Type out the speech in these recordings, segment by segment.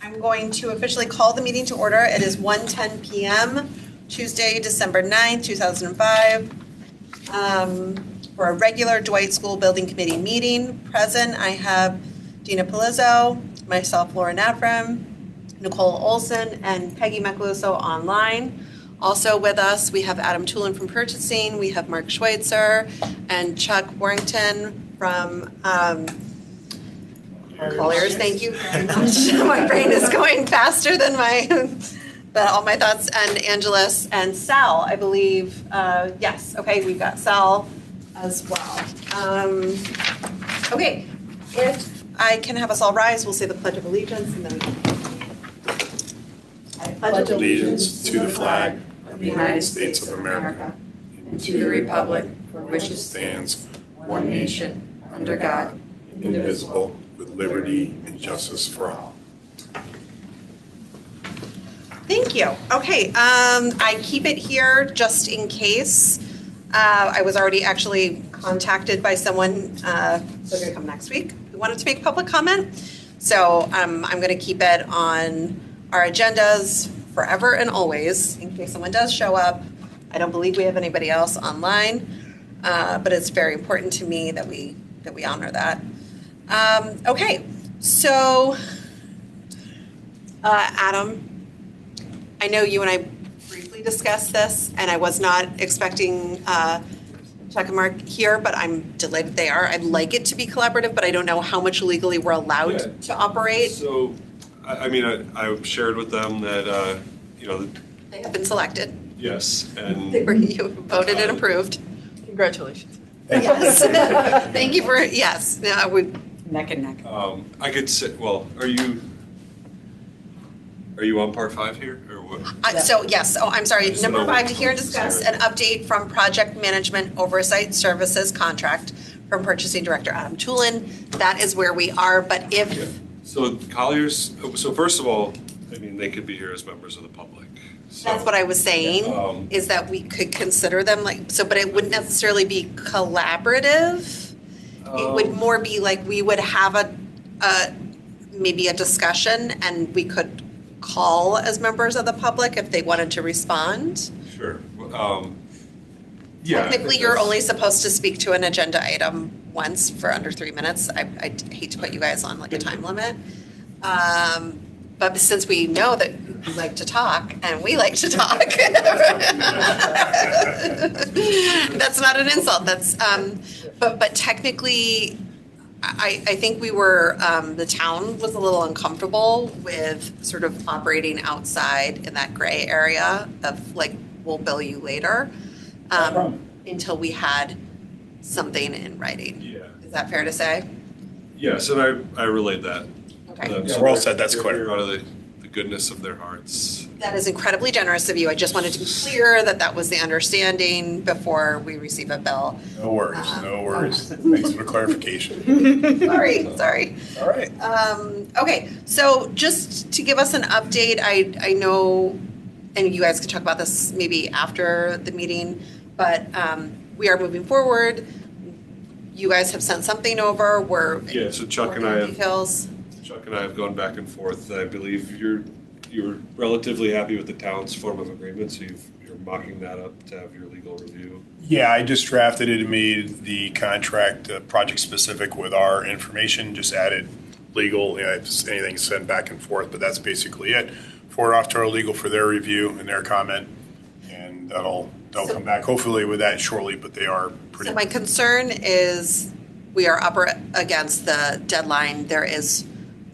I'm going to officially call the meeting to order. It is 1:10 p.m., Tuesday, December 9th, 2005. For a regular Dwight School Building Committee meeting. Present, I have Dina Palizzo, myself, Laura Nafram, Nicole Olson, and Peggy Mecluso online. Also with us, we have Adam Tulin from Purchasing, we have Mark Schweitzer, and Chuck Warrington from Colliers. Thank you very much. My brain is going faster than all my thoughts. And Angelus and Sal, I believe. Yes. Okay, we've got Sal as well. Okay, if I can have us all rise, we'll say the Pledge of Allegiance, and then I pledge allegiance to the flag of the United States of America and to the republic for which it stands, one nation, under God, indivisible, with liberty and justice for all. Thank you. Okay, I keep it here just in case. I was already actually contacted by someone, they're going to come next week, who wanted to make public comment. So I'm going to keep it on our agendas forever and always in case someone does show up. I don't believe we have anybody else online, but it's very important to me that we honor that. Okay, so Adam, I know you and I briefly discussed this, and I was not expecting Chuck and Mark here, but I'm delighted they are. I'd like it to be collaborative, but I don't know how much legally we're allowed to operate. So, I mean, I shared with them that, they have been selected. Yes, and You voted and approved. Congratulations. Yes. Thank you for, yes. No, we Neck and neck. I could say, well, are you on part 5 here, or what? So, yes, I'm sorry. Just Number know 5, to what's hear and discuss an update from Project Management Oversight Services contract from Purchasing Director Adam Tulin. That is where we are, but if... So Colliers, so first of all, I mean, they could be here as members of the public. So, That's what I was saying, is that we could consider them but it wouldn't necessarily be collaborative. It would more be like we would have maybe a discussion and we could call as members of the public if they wanted to respond. Sure. Yeah. Technically, you're only supposed to speak to an agenda item once for under 3 minutes. I hate to put you guys on a time limit. But since we know that you like to talk and we like to talk, that's not an insult. That's but technically, I think we were the town was a little uncomfortable with sort of operating outside in that gray area of we'll bill you later until we had something in writing. Yeah. Is that fair to say? Yes, and I relayed that. Okay. Yeah, we're all set, that's clear. Out of the goodness of their hearts. That is incredibly generous of you. I just wanted to be clear that was the understanding before we receive a bill. No worries, no worries. Thanks for the clarification. Sorry. All right. Okay, so just to give us an update, I know, and you guys can talk about this maybe after the meeting, but we are moving forward. You guys have sent something over. So Chuck and I have details. Chuck and I have gone back and forth. I believe you're relatively happy with the town's form of agreement, so you're mocking that up to have your legal review. Yeah, I just drafted it and made the contract project specific with our information, just added legal, if anything sent back and forth, but that's basically it. Forward off to our legal for their review and their comment, and they'll come back hopefully with that shortly, but they are pretty. So my concern is we are up against the deadline. There is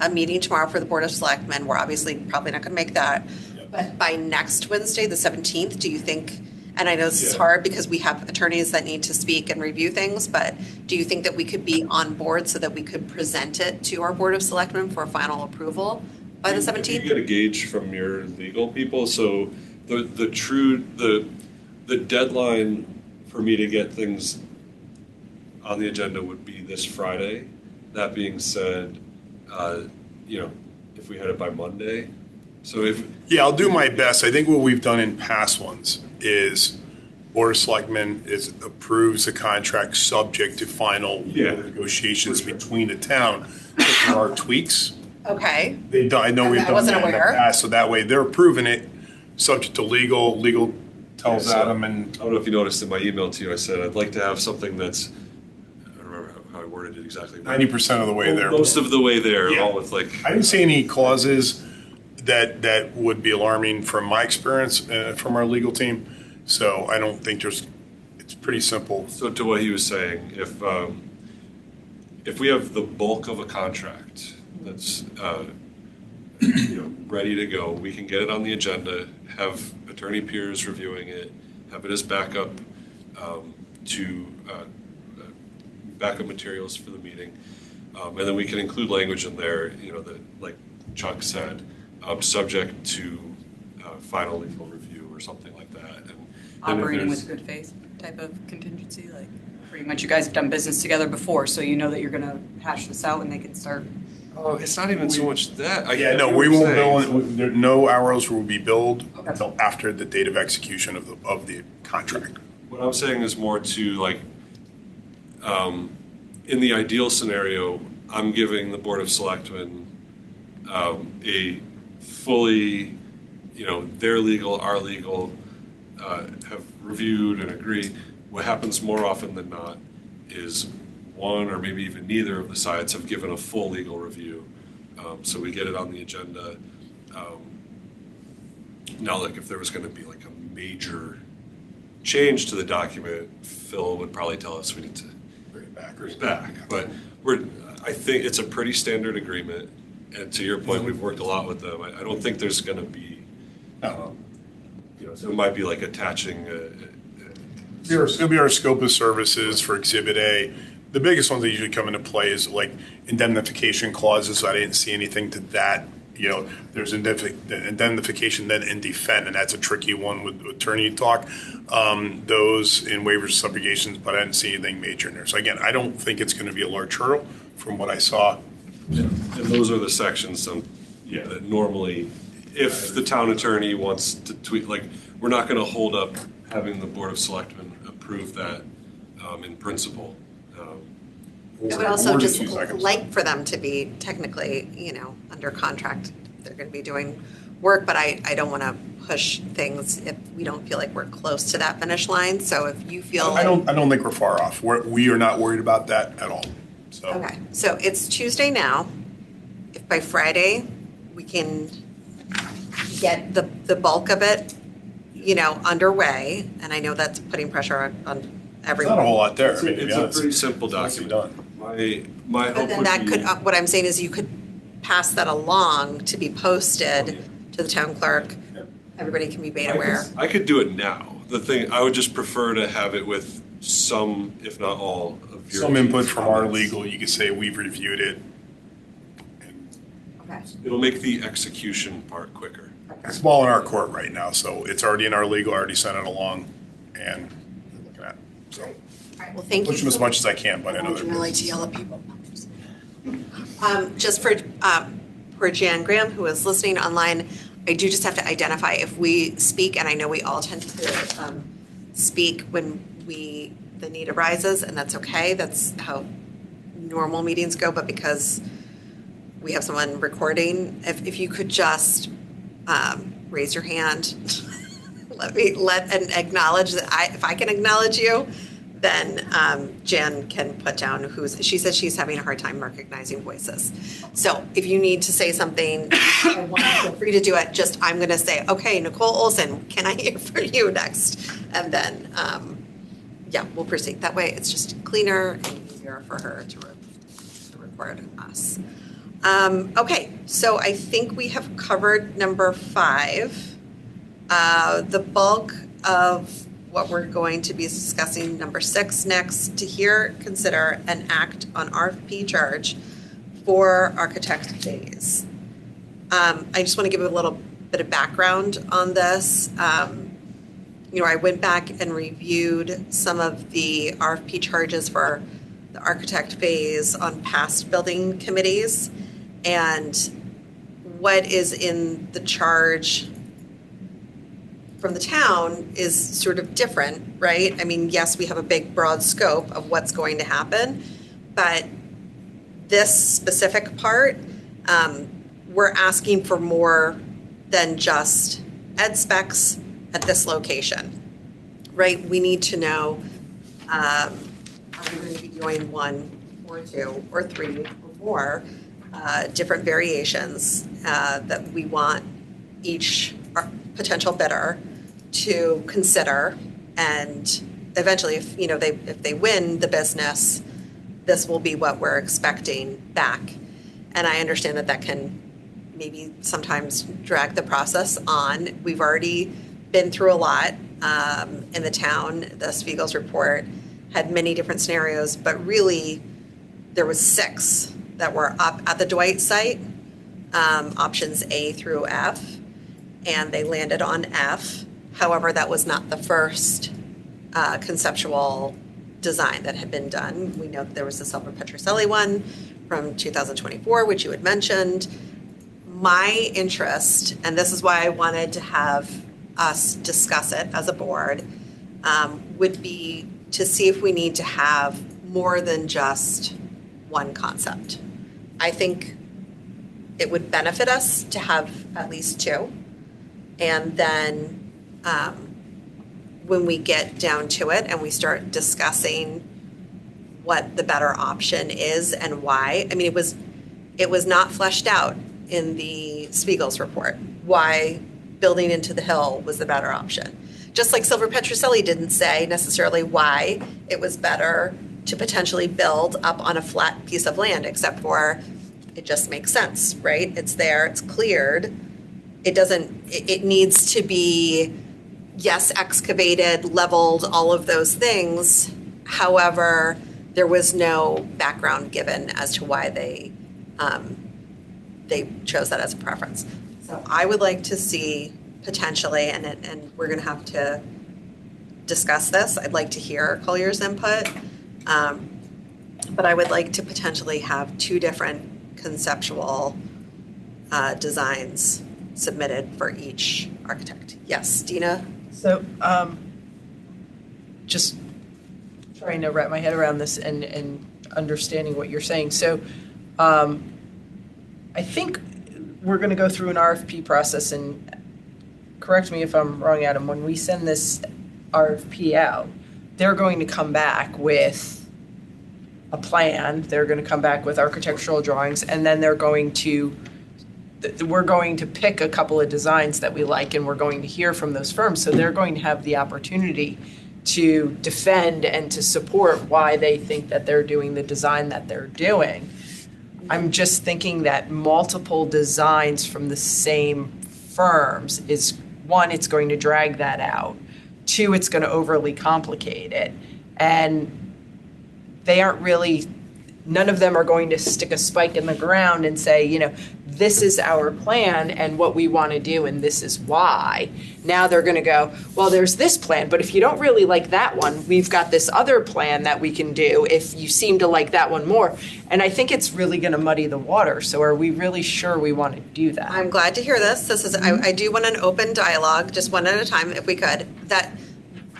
a meeting tomorrow for the Board of Selectmen. We're obviously probably not going to make that. Yep. But by next Wednesday, the 17th, do you think, and I know this is hard because we have attorneys that need to speak and review things, but do you think that we could be on board so that we could present it to our Board of Selectmen for final approval by the 17th? You get a gauge from your legal people. So the deadline for me to get things on the agenda would be this Friday. That being said, if we had it by Monday, I'll do my best. I think what we've done in past ones is Board of Selectmen approves the contract subject to final negotiations between the town. If there are tweaks, Okay. They've done, I know we've I done wasn't that in the aware. past, so that way they're approving it, subject to legal tells Yeah, so- Adam and. I don't know if you noticed in my email to you, I said I'd like to have something that's, I don't remember how I worded it exactly. 90% of the way there. Most of the way there, Yeah. all with like. I didn't see any clauses that would be alarming from my experience, from our legal team. So I don't think it's pretty simple. So to what he was saying, if we have the bulk of a contract that's ready to go, we can get it on the agenda, have attorney peers reviewing it, have it as backup to backup materials for the meeting, and then we can include language in there, that like Chuck said, subject to final legal review or something like that. And then if Operating there's- with good faith type of contingency, like pretty much you guys have done business together before, so you know that you're gonna hash this out and they can start. Oh, it's not even so much that. Yeah, no, we won't bill, no hours will be billed until after the date of execution of the contract. What I'm saying is more to like, in the ideal scenario, I'm giving the Board of Selectmen a fully, their legal, our legal, have reviewed and agreed. What happens more often than not is one or maybe even neither of the sides have given a full legal review. So we get it on the agenda. Now, like if there was going to be like a major change to the document, Phil would probably tell us we need to Bring it back. bring it back. But I think it's a pretty standard agreement. And to your point, we've worked a lot with them. I don't think there's going to be, so it might be like attaching It'll be our scope of services for Exhibit A. The biggest ones that usually come into play is like indemnification clauses. I didn't see anything to that. There's indemnification, then in defend, and that's a tricky one with attorney talk. Those in waivers and subrogations, but I didn't see anything major in there. So again, I don't think it's going to be a large hurdle from what I saw. And those are the sections that normally, if the town attorney wants to tweet, like, we're not going to hold up having the Board of Selectmen approve that in principle. I would also Or just 2 seconds. like for them to be technically, under contract. They're going to be doing work, but I don't want to push things if we don't feel like we're close to that finish line. So if you feel I don't think we're far off. We are not worried about that at all. So. Okay, so it's Tuesday now. If by Friday we can get the bulk of it, underway, and I know that's putting pressure on It's everyone. not a whole lot there. I mean, to be It's a honest, pretty simple it's mostly document. done. My hope But then would that be- could, what I'm saying is you could pass that along to be posted to the town clerk. Everybody can be beta aware. I could do it now. The thing, I would just prefer to have it with some, if not all, of your Some input from our comments. legal, you could say we've reviewed it. Okay. It'll make the execution part quicker. It's ball in our court right now, so it's already in our legal, I already sent it along, and we're looking at it. So, All right, well, thank you. push them as much as I can, but I know Would you like to they're. yell at people? Just for Jan Graham, who is listening online, I do just have to identify if we speak, and I know we all tend to speak when the need arises, and that's okay. That's how normal meetings go, but because we have someone recording, if you could just raise your hand, and acknowledge that if I can acknowledge you, then Jan can put down she said she's having a hard time recognizing voices. So if you need to say something, feel free to do it. I'm going to say, okay, Nicole Olson, can I hear from you next? And then, we'll proceed. That way it's just cleaner and easier for her to record us. Okay, so I think we have covered number 5. The bulk of what we're going to be discussing, number 6 next, to hear, consider, and act on RFP charge for architect phase. I just want to give a little bit of background on this. I went back and reviewed some of the RFP charges for the architect phase on past building committees, and what is in the charge from the town is sort of different, right? I mean, yes, we have a big, broad scope of what's going to happen, but this specific part we're asking for more than just ed specs at this location, right? We need to know, are we going to be doing 1 or 2 or 3 or more different variations that we want each potential bidder to consider, and eventually, if they win the business, this will be what we're expecting back. And I understand that can maybe sometimes drag the process on. We've already been through a lot in the town. The Spiegel's report had many different scenarios, but really there was 6 that were up at the Dwight site, options A through F, and they landed on F. However, that was not the first conceptual design that had been done. We know that there was the Silver Petroselli one from 2024, which you had mentioned. My interest, and this is why I wanted to have us discuss it as a board, would be to see if we need to have more than just one concept. I think it would benefit us to have at least 2. And then when we get down to it and we start discussing what the better option is and why, I mean, it was not fleshed out in the Spiegel's report why building into the hill was the better option. Just like Silver Petroselli didn't say necessarily why it was better to potentially build up on a flat piece of land, except for it just makes sense, right? It's there, it's cleared. It needs to be, yes, excavated, leveled, all of those things. However, there was no background given as to why they chose that as a preference. So I would like to see potentially, and we're going to have to discuss this. I'd like to hear Collier's input, but I would like to potentially have 2 different conceptual designs submitted for each architect. Yes, Dina? So just trying to wrap my head around this and understanding what you're saying. So I think we're going to go through an RFP process, and correct me if I'm wrong, Adam, when we send this RFP out, they're going to come back with a plan, they're going to come back with architectural drawings, and then we're going to pick a couple of designs that we like, and we're going to hear from those firms. So they're going to have the opportunity to defend and to support why they think that they're doing the design that they're doing. I'm just thinking that multiple designs from the same firms is, 1, it's going to drag that out. 2, it's going to overly complicate it. And they aren't really, none of them are going to stick a spike in the ground and say, this is our plan and what we want to do and this is why. Now they're going to go, well, there's this plan, but if you don't really like that one, we've got this other plan that we can do if you seem to like that one more. And I think it's really going to muddy the water. So are we really sure we want to do that? I'm glad to hear this. I do want an open dialogue, just one at a time if we could, that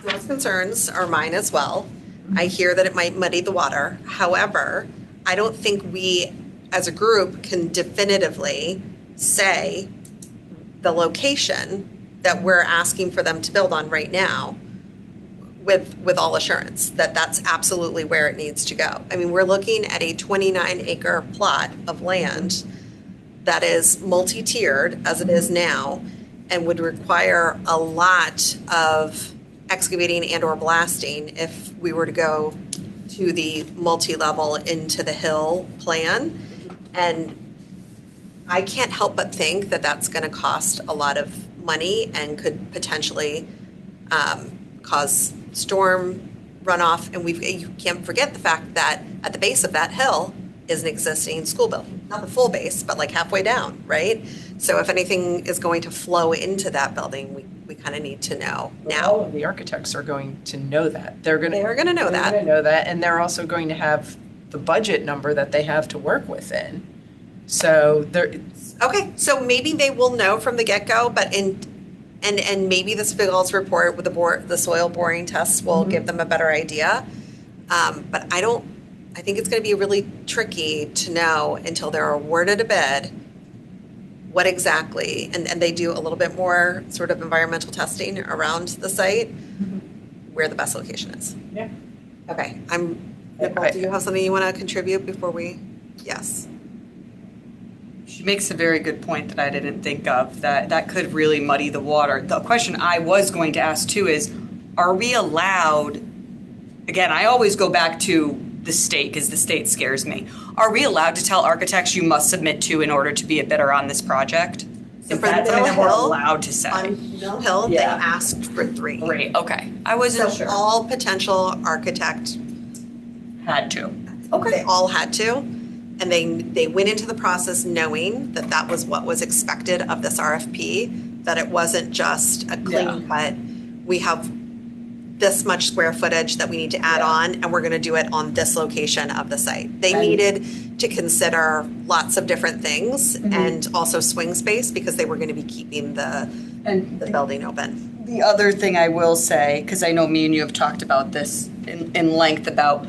those concerns are mine as well. I hear that it might muddy the water. However, I don't think we as a group can definitively say the location that we're asking for them to build on right now with all assurance that that's absolutely where it needs to go. I mean, we're looking at a 29-acre plot of land that is multi-tiered as it is now and would require a lot of excavating and or blasting if we were to go to the multi-level into the hill plan. And I can't help but think that that's going to cost a lot of money and could potentially cause storm runoff. And you can't forget the fact that at the base of that hill is an existing school building. Not the full base, but like halfway down, right? So if anything is going to flow into that building, we kind of need to know now. All of the architects are going to know that. They're going to know that. They're going to know that, and they're also going to have the budget number that they have to work within. So okay, so maybe they will know from the get-go, but and maybe the Spiegel's report with the soil boring tests will give them a better idea. But I don't I think it's going to be really tricky to know until they're awarded a bid what exactly, and they do a little bit more sort of environmental testing around the site, where the best location is. Yeah. Okay, Nicole, do you have something you want to contribute before we, yes? She makes a very good point that I didn't think of, that could really muddy the water. The question I was going to ask too is, are we allowed, again, I always go back to the state because the state scares me. Are we allowed to tell architects you must submit to in order to be a bidder on this project? So Is for that something that we're Mill Hill, allowed to say? On Mill Hill, they Yeah. asked for 3. Great, okay. I wasn't So sure. all potential architect, Had to. they all had to. And they went into the process knowing that that was what was expected of this RFP, that it wasn't just a clean cut, we have this much square footage that we need to add on, and we're going to do it on this location of the site. They needed to consider lots of different things and also swing space because they were going to be keeping the building open. The other thing I will say, because I know me and you have talked about this in length about,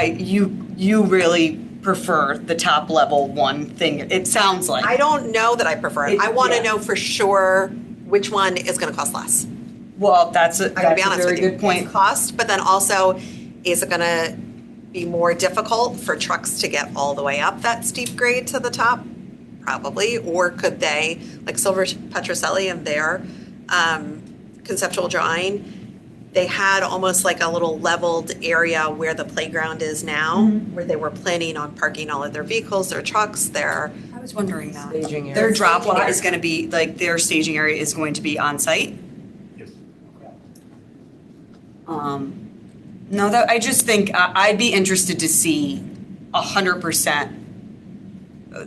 you really prefer the top level one thing. It sounds like. I don't know that I prefer it. I want to Yeah. know for sure which one is going to cost less. Well, that's a I gotta be honest very with you. good point. It's cost, but then also, is it gonna be more difficult for trucks to get all the way up that steep grade to the top? Probably, or could they, like Silver Petroselli and their conceptual drawing, they had almost like a little leveled area where the playground is now, where they were planning on parking all of their vehicles, their trucks, their, I was wondering that. Staging Their area. drop lot is going to be, like, their staging area is going to be on site? Yes. No, that, I just think I'd be interested to see 100%.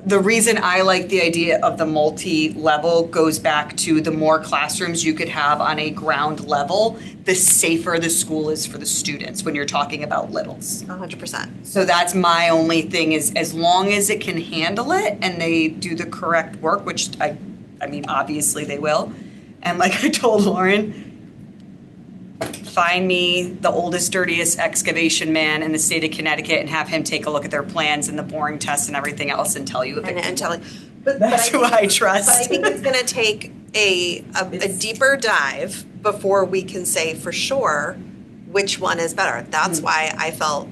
The reason I like the idea of the multi-level goes back to the more classrooms you could have on a ground level, the safer the school is for the students when you're talking about littles. 100%. So that's my only thing is, as long as it can handle it and they do the correct work, which I mean, obviously they will. And like I told Lauren, find me the oldest, dirtiest excavation man in the state of Connecticut and have him take a look at their plans and the boring tests and everything else and tell you if it And can tell work. it, but That's who I trust. But I think it's gonna take a deeper dive before we can say for sure which one is better. That's why I felt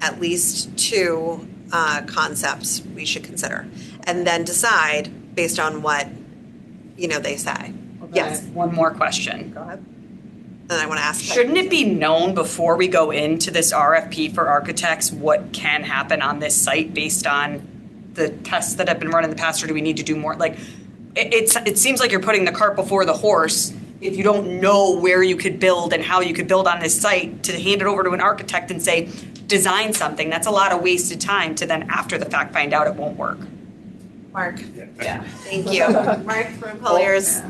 at least 2 concepts we should consider. And then decide based on what, they say. Yes. One more question. Go ahead. And I wanna ask. Shouldn't it be known before we go into this RFP for architects what can happen on this site based on the tests that have been run in the past, or do we need to do more? Like, it seems like you're putting the cart before the horse if you don't know where you could build and how you could build on this site to hand it over to an architect and say, design something. That's a lot of wasted time to then after the fact find out it won't work. Mark, Yeah. thank you. Mark from Colliers.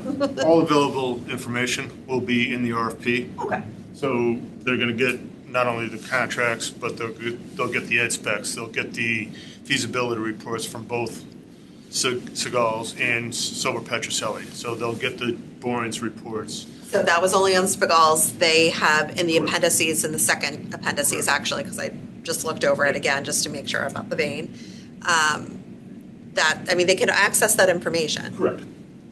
All available information will be in the RFP. Okay. So they're going to get not only the contracts, but they'll get the ed specs. They'll get the feasibility reports from both Segals and Silver Petroselli. So they'll get the borings reports. So that was only on Spigals. They have in the appendices, in the second appendices actually, because I just looked over it again just to make sure about the vein. They can access that information. Correct.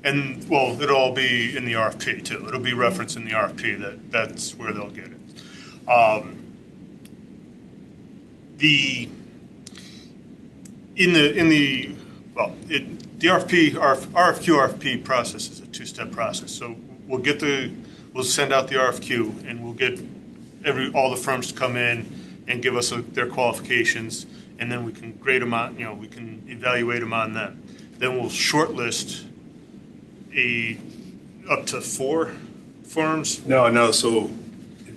And, well, it'll all be in the RFP too. It'll be referenced in the RFP that's where they'll get it. The RFQ process is a 2-step process. So we'll send out the RFQ and we'll get all the firms to come in and give us their qualifications, and then we can grade them on, we can evaluate them on them. Then we'll shortlist up to 4 firms. No, so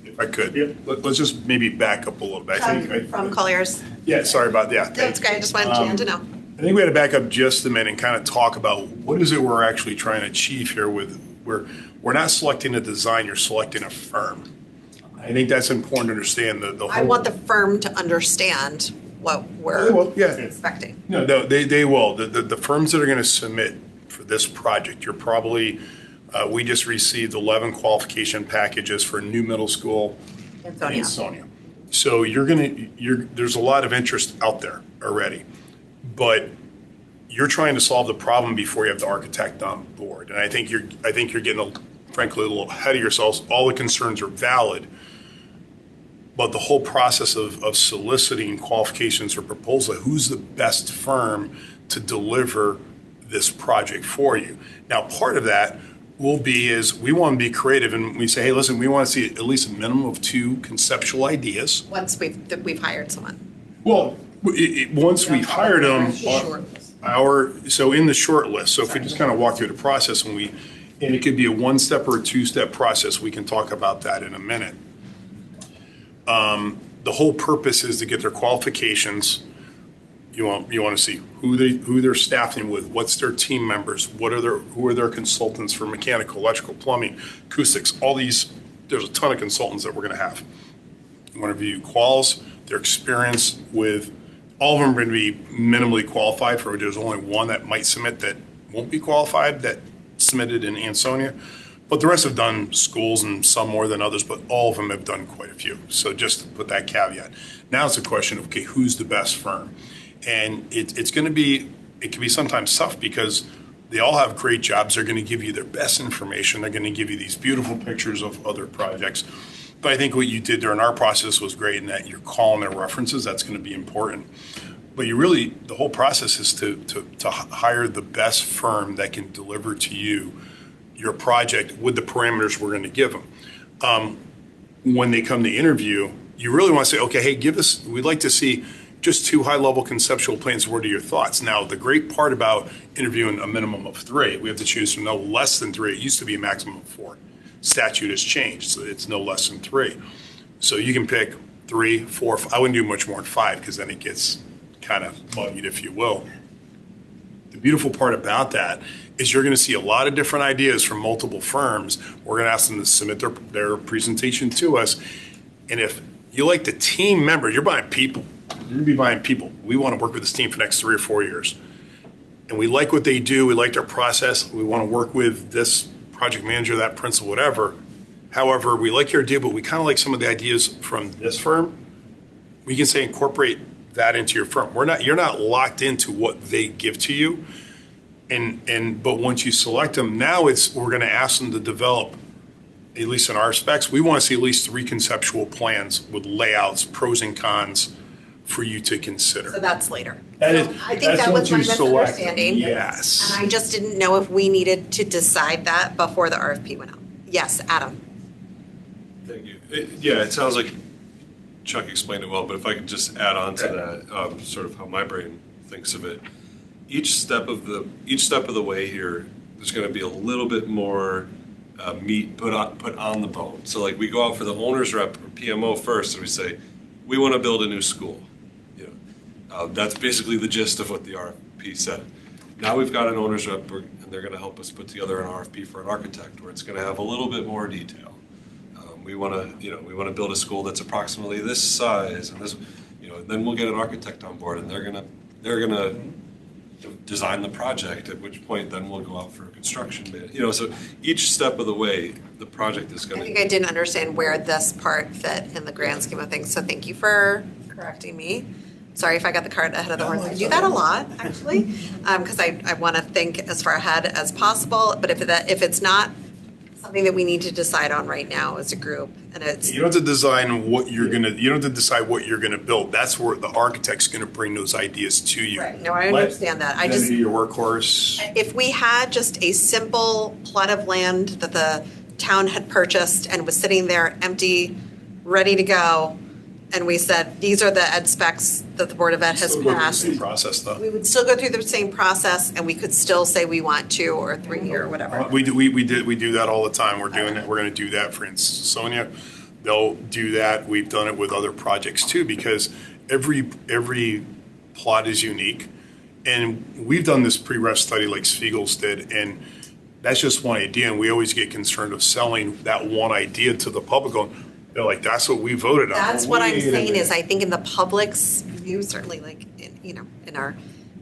if I could, Yep. let's just maybe back up a little bit. I think, From Colliers. yeah, sorry about that. That's great. I just wanted Jan to know. I think we had to back up just a minute and kind of talk about what is it we're actually trying to achieve here we're not selecting a design, you're selecting a firm. I think that's important to understand the whole. I want the firm to understand what we're Well, yeah. expecting. No, they will. The firms that are going to submit for this project, you're probably, we just received 11 qualification packages for a new middle school In Sonia. in Sonia. So there's a lot of interest out there already, but you're trying to solve the problem before you have the architect on board. And I think you're getting, frankly, a little ahead of yourselves. All the concerns are valid, but the whole process of soliciting qualifications or proposal, who's the best firm to deliver this project for you? Now, part of that will be is we want to be creative, and we say, hey, listen, we want to see at least a minimum of 2 conceptual ideas. Once we've hired someone. Well, once we've hired them, so in the short list, so if we just kind of walk through the process and it could be a 1-step or a 2-step process, we can talk about that in a minute. The whole purpose is to get their qualifications. You want to see who they're staffing with, what's their team members, who are their consultants for mechanical, electrical, plumbing, acoustics, all these. There's a ton of consultants that we're going to have. You want to view quals, their experience with. All of them are going to be minimally qualified. There's only one that might submit that won't be qualified that submitted in Ansonia, but the rest have done schools and some more than others. But all of them have done quite a few. So just to put that caveat. Now it's a question of okay, who's the best firm? And it can be sometimes tough because they all have great jobs. They're going to give you their best information. They're going to give you these beautiful pictures of other projects. But I think what you did during our process was great in that you're calling their references. That's going to be important. But the whole process is to hire the best firm that can deliver to you your project with the parameters we're going to give them. When they come to interview, you really want to say, okay, hey, we'd like to see just 2 high-level conceptual plans. What are your thoughts? Now, the great part about interviewing a minimum of 3, we have to choose from no less than 3. It used to be a maximum of 4. Statute has changed, so it's no less than 3. So you can pick 3, 4. I wouldn't do much more than 5 because then it gets kind of muddied, if you will. The beautiful part about that is you're going to see a lot of different ideas from multiple firms. We're going to ask them to submit their presentation to us. And if you like the team members, you're buying people. You're going to be buying people. We want to work with this team for the next 3 or 4 years. And we like what they do. We like their process. We want to work with this project manager, that principal, whatever. However, we like your idea, but we kind of like some of the ideas from this firm. We can say incorporate that into your firm. You're not locked into what they give to you. But once you select them, now we're going to ask them to develop, at least in our specs, we want to see at least 3 conceptual plans with layouts, pros and cons for you to consider. So that's later. I think that was my misunderstanding. Yes. And I just didn't know if we needed to decide that before the RFP went out. Yes, Adam. Thank you. It sounds like Chuck explained it well, but if I could just add on to that, sort of how my brain thinks of it. Each step of the way here, there's going to be a little bit more meat put on the bone. So like we go out for the owner's rep or PMO first, and we say, we want to build a new school. That's basically the gist of what the RFP said. Now we've got an owner's rep, and they're going to help us put together an RFP for an architect, where it's going to have a little bit more detail. We want to build a school that's approximately this size, and this, then we'll get an architect on board, and they're gonna design the project. At which point, then we'll go out for a construction bid. So each step of the way, the project is going to. I think I didn't understand where this part fit in the grand scheme of things. So thank you for correcting me. Sorry if I got the cart ahead of the horse. I do that a lot, actually, because I want to think as far ahead as possible. But if it's not something that we need to decide on right now as a group, and it's you don't have to design what you're gonna. You don't have to decide what you're gonna build. That's where the architect's gonna bring those ideas to you. Right. No, I understand that. I just do your workhorse. If we had just a simple plot of land that the town had purchased and was sitting there empty, ready to go, and we said, these are the ed specs that the Board of Ed has Still go through the passed. same process, though. We would still go through the same process, and we could still say we want 2 or 3 or whatever. We do that all the time. We're doing that. We're going to do that for Sonia. They'll do that. We've done it with other projects too, because every plot is unique, and we've done this pre-ref study like Spiegel's did, and that's just one idea. And we always get concerned of selling that one idea to the public. They're like, that's what we voted on. That's what I'm saying is I think in the public's view, certainly like, in our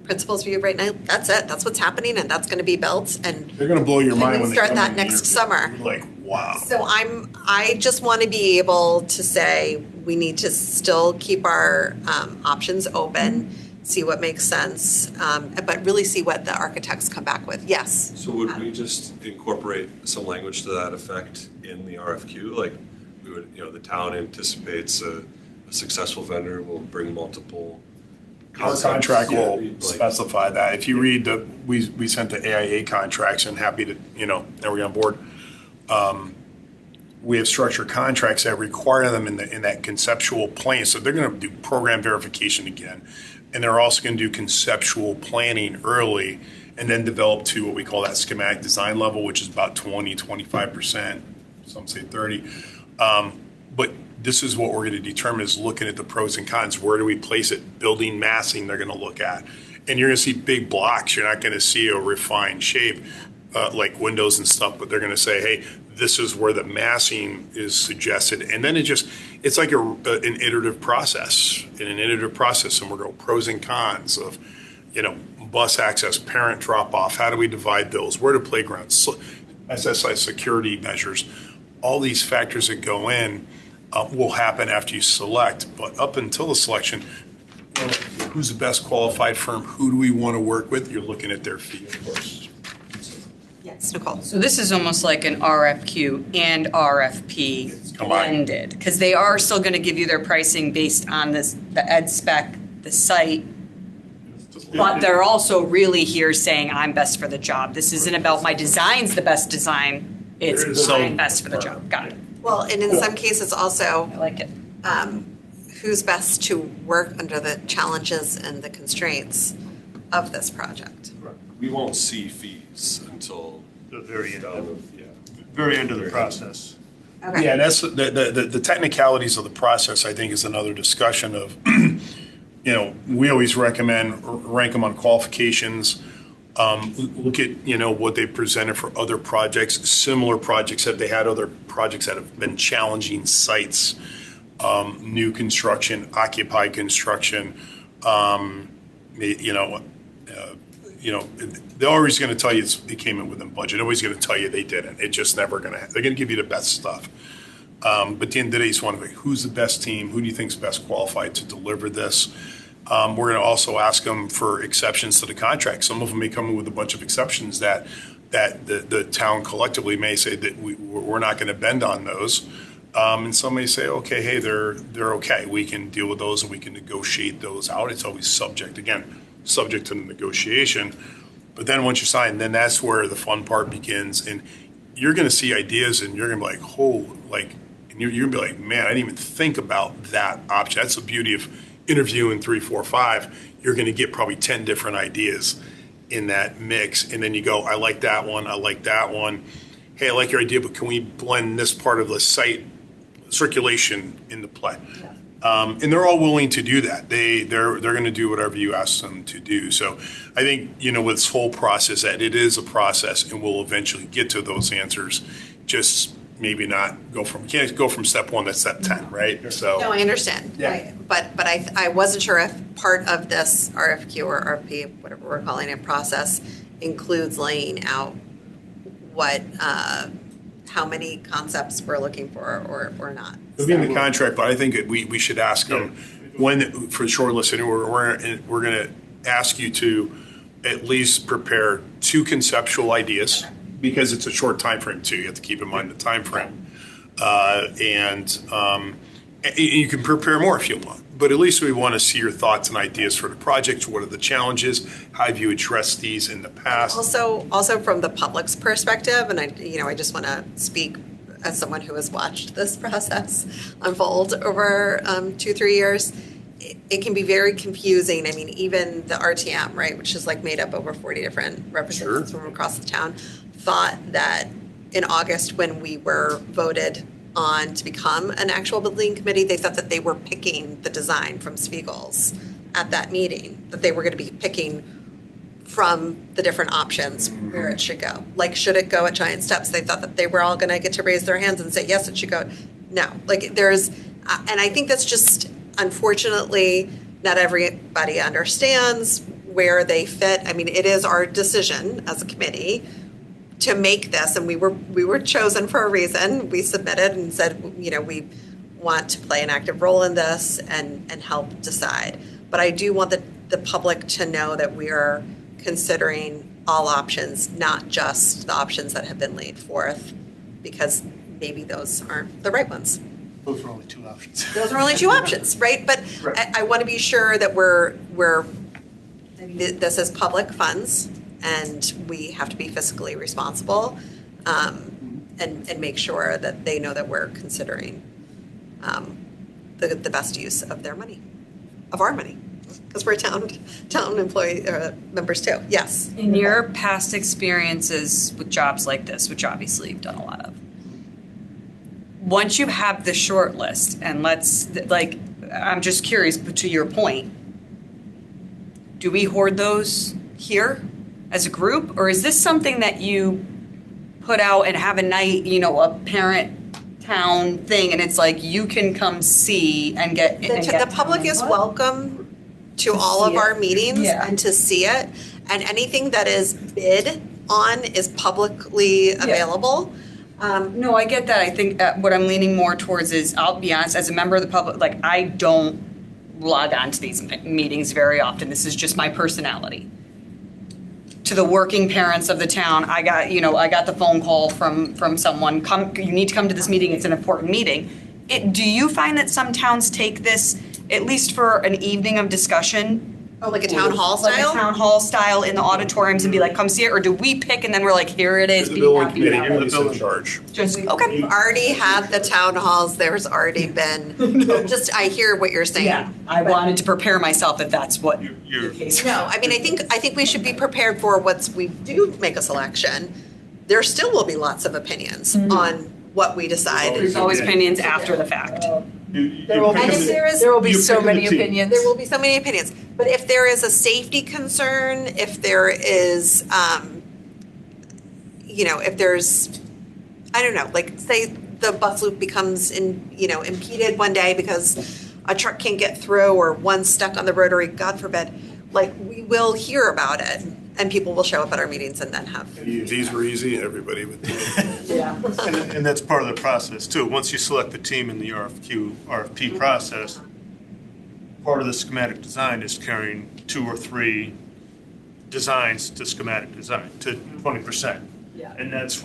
principal's view right now, that's it. That's what's happening, and that's going to be built. And they're going to blow your mind when they start come that in next here. summer. You're like, wow. So I just want to be able to say we need to still keep our options open, see what makes sense, but really see what the architects come back with. Yes. So would we just incorporate some language to that effect in the RFQ? Like we would, the town anticipates a successful vendor will bring multiple Our concepts. contract Yeah, will specify that. If you read we sent the AIA contracts, and happy to, everybody on board. We have structured contracts that require them in that conceptual plan. So they're going to do program verification again. And they're also going to do conceptual planning early and then develop to what we call that schematic design level, which is about 25%, some say 30. But this is what we're going to determine is looking at the pros and cons. Where do we place it? Building massing they're going to look at. And you're going to see big blocks. You're not going to see a refined shape like windows and stuff, but they're going to say, hey, this is where the massing is suggested. And then it's like an iterative process. In an iterative process, and we're going pros and cons of, bus access, parent drop off. How do we divide those? Where do playgrounds? SSI security measures. All these factors that go in will happen after you select. But up until the selection, who's the best qualified firm? Who do we want to work with? You're looking at their fee, of course. Yes, Nicole. So this is almost like an RFQ and RFP Combined. blended, because they are still going to give you their pricing based on the ed spec, the site, but they're also really here saying, I'm best for the job. This isn't about my design's the best design, it's So- I'm best for the job. Got it. Well, and in some cases also, I like it. who's best to work under the challenges and the constraints of this project. We won't see fees until The very end down of, of, very end of the process. Okay. Yeah, and that's the technicalities of the process, I think, is another discussion of, we always recommend rank them on qualifications. Look at, what they presented for other projects, similar projects. Have they had other projects that have been challenging sites, new construction, occupied construction, they're always going to tell you it came in within budget. They're always going to tell you they didn't. It's just never going to. They're going to give you the best stuff. But at the end of the day, it's one of who's the best team? Who do you think is best qualified to deliver this? We're going to also ask them for exceptions to the contract. Some of them may come in with a bunch of exceptions that the town collectively may say that we're not going to bend on those. And some may say, okay, hey, they're okay. We can deal with those and we can negotiate those out. It's always subject to the negotiation. But then once you sign, then that's where the fun part begins. And you're going to see ideas and you're going to be like, and you're going to be like, man, I didn't even think about that option. That's the beauty of interviewing 3, 4, 5. You're going to get probably 10 different ideas in that mix. And then you go, I like that one. I like that one. Hey, I like your idea, but can we blend this part of the site circulation into play? And they're all willing to do that. They're going to do whatever you ask them to do. So I think, with this whole process, that it is a process and we'll eventually get to those answers. Just maybe not can't go from step 1 to step 10, right? So No, I understand. Yeah. But I wasn't sure if part of this RFQ or RFP, whatever we're calling it, process includes laying out what, how many concepts we're looking for or not. it'll be in the contract, but I think we should ask them for shortlisting. We're going to ask you to at least prepare 2 conceptual ideas because it's a short time frame too. You have to keep in mind the time frame, and you can prepare more if you want. But at least we want to see your thoughts and ideas for the project. What are the challenges? How have you addressed these in the past? Also from the public's perspective, and I just want to speak as someone who has watched this process unfold over 2-3 years. It can be very confusing. I mean, even the RTM, right, which is like made up over 40 different representatives from across the town, thought that in August when we were voted on to become an actual building committee, they thought that they were picking the design from Spiegel's at that meeting, that they were going to be picking from the different options where it should go. Like, should it go at giant steps? They thought that they were all going to get to raise their hands and say, yes, it should go. No, like and I think that's just, unfortunately, not everybody understands where they fit. I mean, it is our decision as a committee to make this, and we were chosen for a reason. We submitted and said, we want to play an active role in this and help decide. But I do want the public to know that we are considering all options, not just the options that have been laid forth, because maybe those aren't the right ones. Those are only 2 options. Those are only 2 options, right? But Right. I want to be sure that this is public funds, and we have to be fiscally responsible, and make sure that they know that we're considering the best use of their money, of our money, because we're town employee members too. Yes. In your past experiences with jobs like this, which obviously you've done a lot of, once you have the short list, and I'm just curious, but to your point, do we hoard those here as a group, or is this something that you put out and have a night, a parent town thing, and it's like you can come see and get The public is welcome to all of see our it. meetings Yeah. and to see it, and anything that is bid on is publicly available. No, I get that. I think what I'm leaning more towards is, I'll be honest, as a member of the public, like, I don't log on to these meetings very often. This is just my personality. To the working parents of the town, I got the phone call from someone, you need to come to this meeting, it's an important meeting. Do you find that some towns take this, at least for an evening of discussion, Oh, like a town hall like style? a town hall style in the auditoriums, and be like, come see it, or do we pick and then we're like, here it is, The be building happy committee about it? is in charge. Just, okay. We've already had the town halls, there's already been, I hear what you're saying. Yeah, I wanted to prepare myself if that's what You're- the case. No, I mean, I think we should be prepared for we do make a selection. There still will be lots of opinions on what we decide. There's always opinions after the fact. There will be, And if there is- there will be you're so picking many the team. opinions. There will be so many opinions, but if there is a safety concern, if there is, if there's, I don't know, like say the bus loop becomes impeded one day because a truck can't get through or one's stuck on the rotary, God forbid, like we will hear about it and people will show up at our meetings and then have. If these were easy, everybody would do it. Yeah. And that's part of the process too. Once you select the team in the RFP process, part of the schematic design is carrying 2 or 3 designs to schematic design to 20%. Yeah. And that's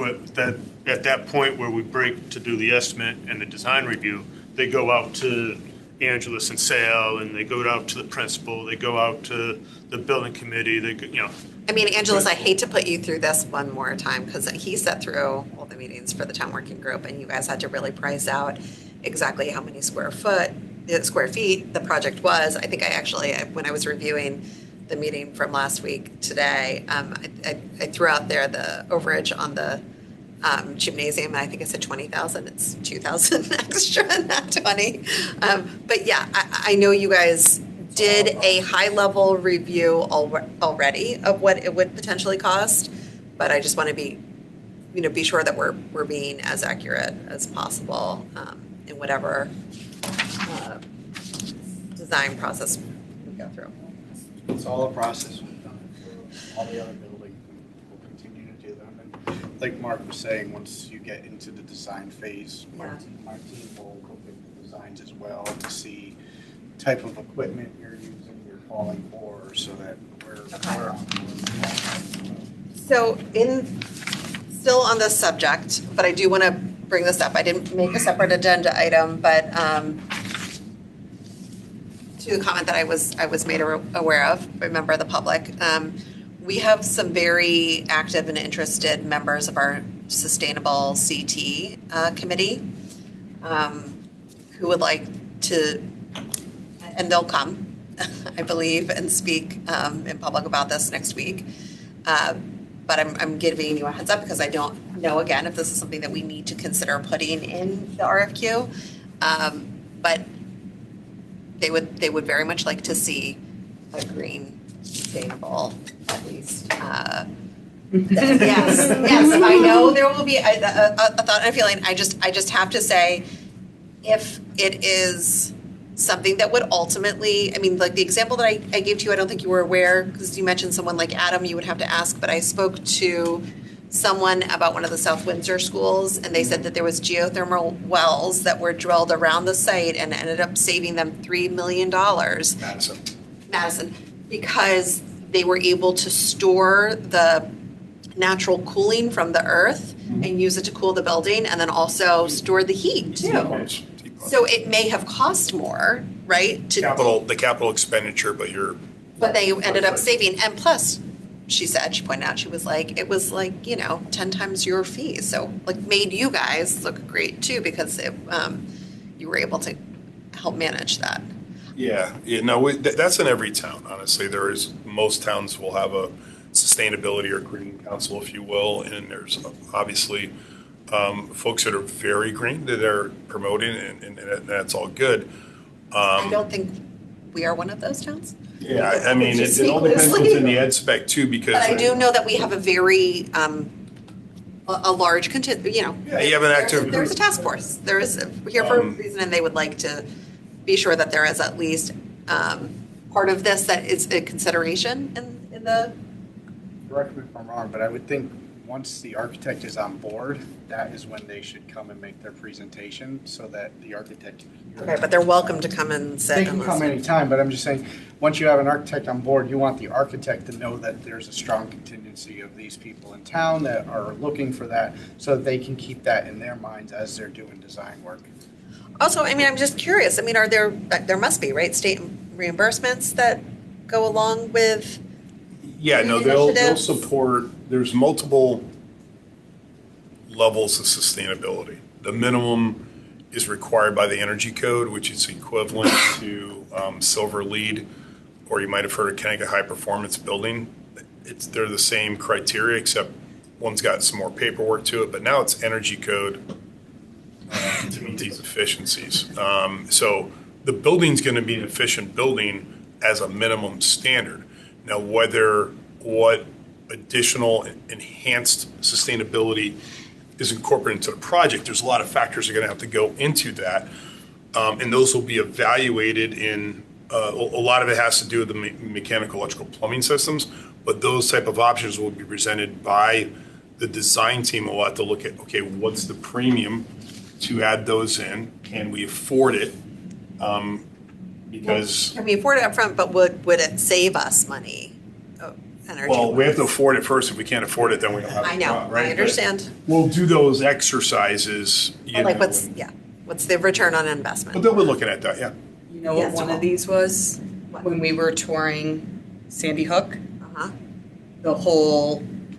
at that point where we break to do the estimate and the design review, they go out to Angelus and Sale, and they go out to the principal, they go out to the building committee, I mean, Angelus, I hate to put you through this one more time because he sat through all the meetings for the town working group and you guys had to really price out exactly how many square feet the project was. I think when I was reviewing the meeting from last week today, I threw out there the overage on the gymnasium, and I think I said 20,000. It's 2,000 extra, not 20. But yeah, I know you guys did a high-level review already of what it would potentially cost, but I just want to be sure that we're being as accurate as possible in whatever design process we go through. It's all a process. We've done it for all the other buildings. We'll continue to do them. And like Mark was saying, once you get into the design phase, my team will look at the designs as well to see the type of equipment you're using, you're calling for, so that we're So still on this subject, but I do want to bring this up. I didn't make a separate agenda item, but to the comment that I was made aware of by a member of the public, we have some very active and interested members of our Sustainable CT committee who would like to, and they'll come, I believe, and speak in public about this next week. But I'm giving you a heads up because I don't know, again, if this is something that we need to consider putting in the RFQ. But they would very much like to see a green, sustainable, at least. Yes, I know there will be a thought and a feeling. I just have to say, if it is something that would ultimately, I mean, like the example that I gave to you, I don't think you were aware, because you mentioned someone like Adam, you would have to ask, but I spoke to someone about one of the South Windsor schools, and they said that there was geothermal wells that were drilled around the site and ended up saving them $3 million. Madison, because they were able to store the natural cooling from the earth and use it to cool the building, and then also store the heat too. So it may have cost more, right? The capital expenditure, But they ended up saving, and plus, she pointed out, she was like, it was like, 10 times your fee. So like made you guys look great too, because you were able to help manage that. That's in every town, honestly. Most towns will have a sustainability or green council, if you will, and there's obviously folks that are very green that are promoting, and that's all good. I don't think we are one of those towns. Yeah, I mean, it all depends what's in the ed spec too, because. But I do know that we have a very, a large contingent, Yeah, you have an active. There's a task force. There is, here for a reason, and they would like to be sure that there is at least part of this that is a consideration in the. Correct me if I'm wrong, but I would think once the architect is on board, that is when they should come and make their presentation so that the architect can hear. Okay, but they're welcome to come and sit. They can come anytime, but I'm just saying, once you have an architect on board, you want the architect to know that there's a strong contingency of these people in town that are looking for that, so that they can keep that in their minds as they're doing design work. Also, I mean, I'm just curious. I mean, there must be, right, state reimbursements that go along with. Yeah, no, they'll support, there's multiple levels of sustainability. The minimum is required by the Energy Code, which is equivalent to Silver LEED, or you might have heard of Connecticut High Performance Building. They're the same criteria, except one's got some more paperwork to it, but now it's Energy Code to meet these efficiencies. So the building's going to be an efficient building as a minimum standard. Now, what additional enhanced sustainability is incorporated into the project, there's a lot of factors that are going to have to go into that. And those will be evaluated in, a lot of it has to do with the mechanical, electrical, plumbing systems, but those type of options will be presented by the design team. We'll have to look at, okay, what's the premium to add those in? Can we afford it? Because Can we afford it up front? But would it save us money? Energy. well, we have to afford it first. If we can't afford it, then we don't have. I know, right? I understand. But we'll do those exercises. Like what's the return on investment? But they'll be looking at that, yeah. You know what one of these was? When we were touring Sandy Hook, Uh-huh.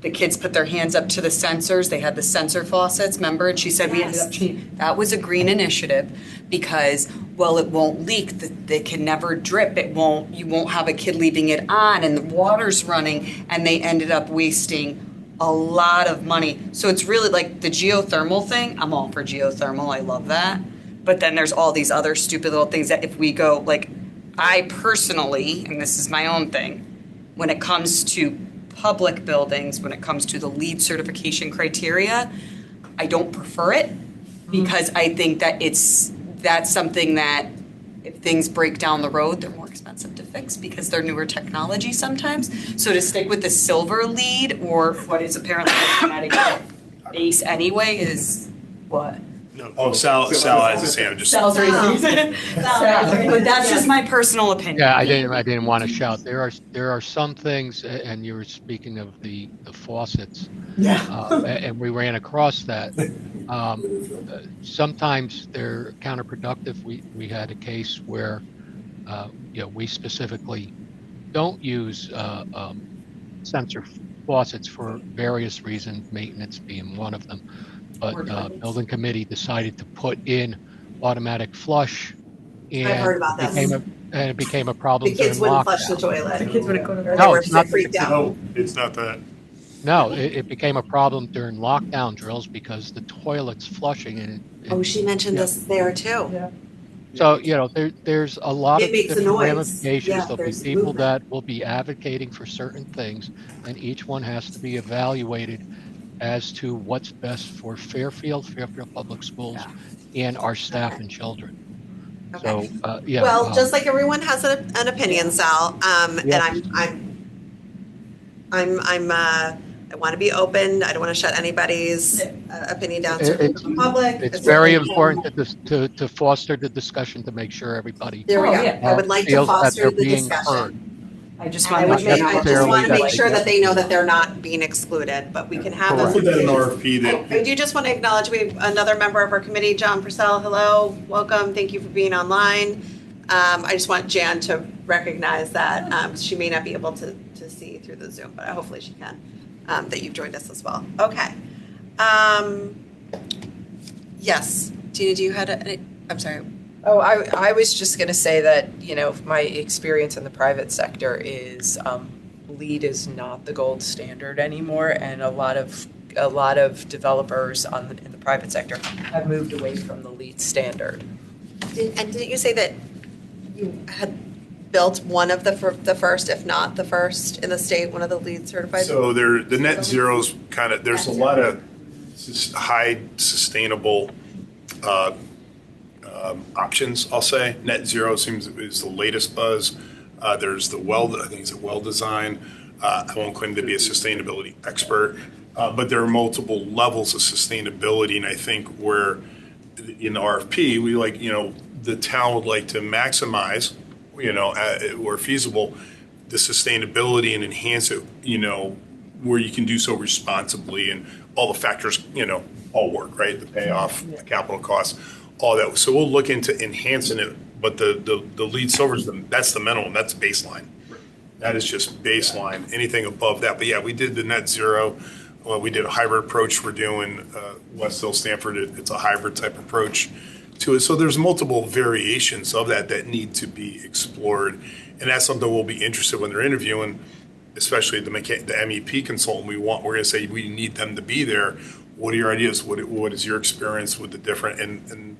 the kids put their hands up to the sensors. They had the sensor faucets, remember? And she said we ended up changing. That was a green initiative because, well, it won't leak. They can never drip. You won't have a kid leaving it on and the water's running. And they ended up wasting a lot of money. So it's really like the geothermal thing. I'm all for geothermal. I love that. But then there's all these other stupid little things that if we go, like I personally, and this is my own thing, when it comes to public buildings, when it comes to the LEED certification criteria, I don't prefer it because I think that that's something that if things break down the road, they're more expensive to fix because they're newer technology sometimes. So to stick with the silver LEED or what is apparently a Connecticut base anyway is what? Oh, Sal has his hand. Sal's raising. But that's just my personal opinion. Yeah, I didn't want to shout. There are some things, and you were speaking of the faucets. Yeah. And we ran across that. Sometimes they're counterproductive. We had a case where, we specifically don't use sensor faucets for various reasons, maintenance being one of them. But building committee decided to put in automatic flush, and I've heard about this. it became a problem. The kids during wouldn't flush the lockdown. toilet. The kids wouldn't go to They No, were it's not freaked out. No, it's not that. No, it became a problem during lockdown drills because the toilet's flushing, and Oh, she mentioned this there too. Yeah. so there's a lot It of makes a different noise. ramifications. Yeah, There'll be there's people movement. that will be advocating for certain things, and each one has to be evaluated as to what's best for Fairfield Public Schools, and our staff and children. Okay. So, Well, just like everyone has an opinion, Sal, and Yeah. I'm I want to be open. I don't want to shut anybody's opinion down to the public. It's very important to foster the discussion to make sure everybody There we Oh, go. yeah. I would like to feels that foster they're the being discussion. heard. I just And I want would to make, I just necessarily want to that make they sure get that they know to- that they're not being excluded, but we can have Correct. Put that in a. RFP that. I do just want to acknowledge we have another member of our committee, John Purcell. Hello, welcome. Thank you for being online. I just want Jan to recognize that she may not be able to see through the Zoom, but hopefully she can, that you've joined us as well. Okay. Yes, Tina, do you had any, I'm sorry. Oh, I was just going to say that, my experience in the private sector is LEED is not the gold standard anymore, and a lot of developers in the private sector have moved away from the LEED standard. And didn't you say that you had built one of the first, if not the first in the state, one of the LEED certified? So the net zero's kind of, there's a lot of high sustainable options, I'll say. Net zero is the latest buzz. There's the I think it's a well design. I won't claim to be a sustainability expert, but there are multiple levels of sustainability. And I think where in the RFP, we the town would like to maximize, where feasible, the sustainability and enhance it, where you can do so responsibly and all the factors, all work, right? The payoff, the capital costs, all that. So we'll look into enhancing it, but the LEED silver that's the minimum, that's baseline. That is just baseline. Anything above that, but yeah, we did the net zero. Well, we did a hybrid approach. We're doing West Hill, Stanford. It's a hybrid type approach to it. So there's multiple variations of that need to be explored, and that's something we'll be interested when they're interviewing, especially the MEP consultant. We're going to say we need them to be there. What are your ideas? What is your experience with the different, and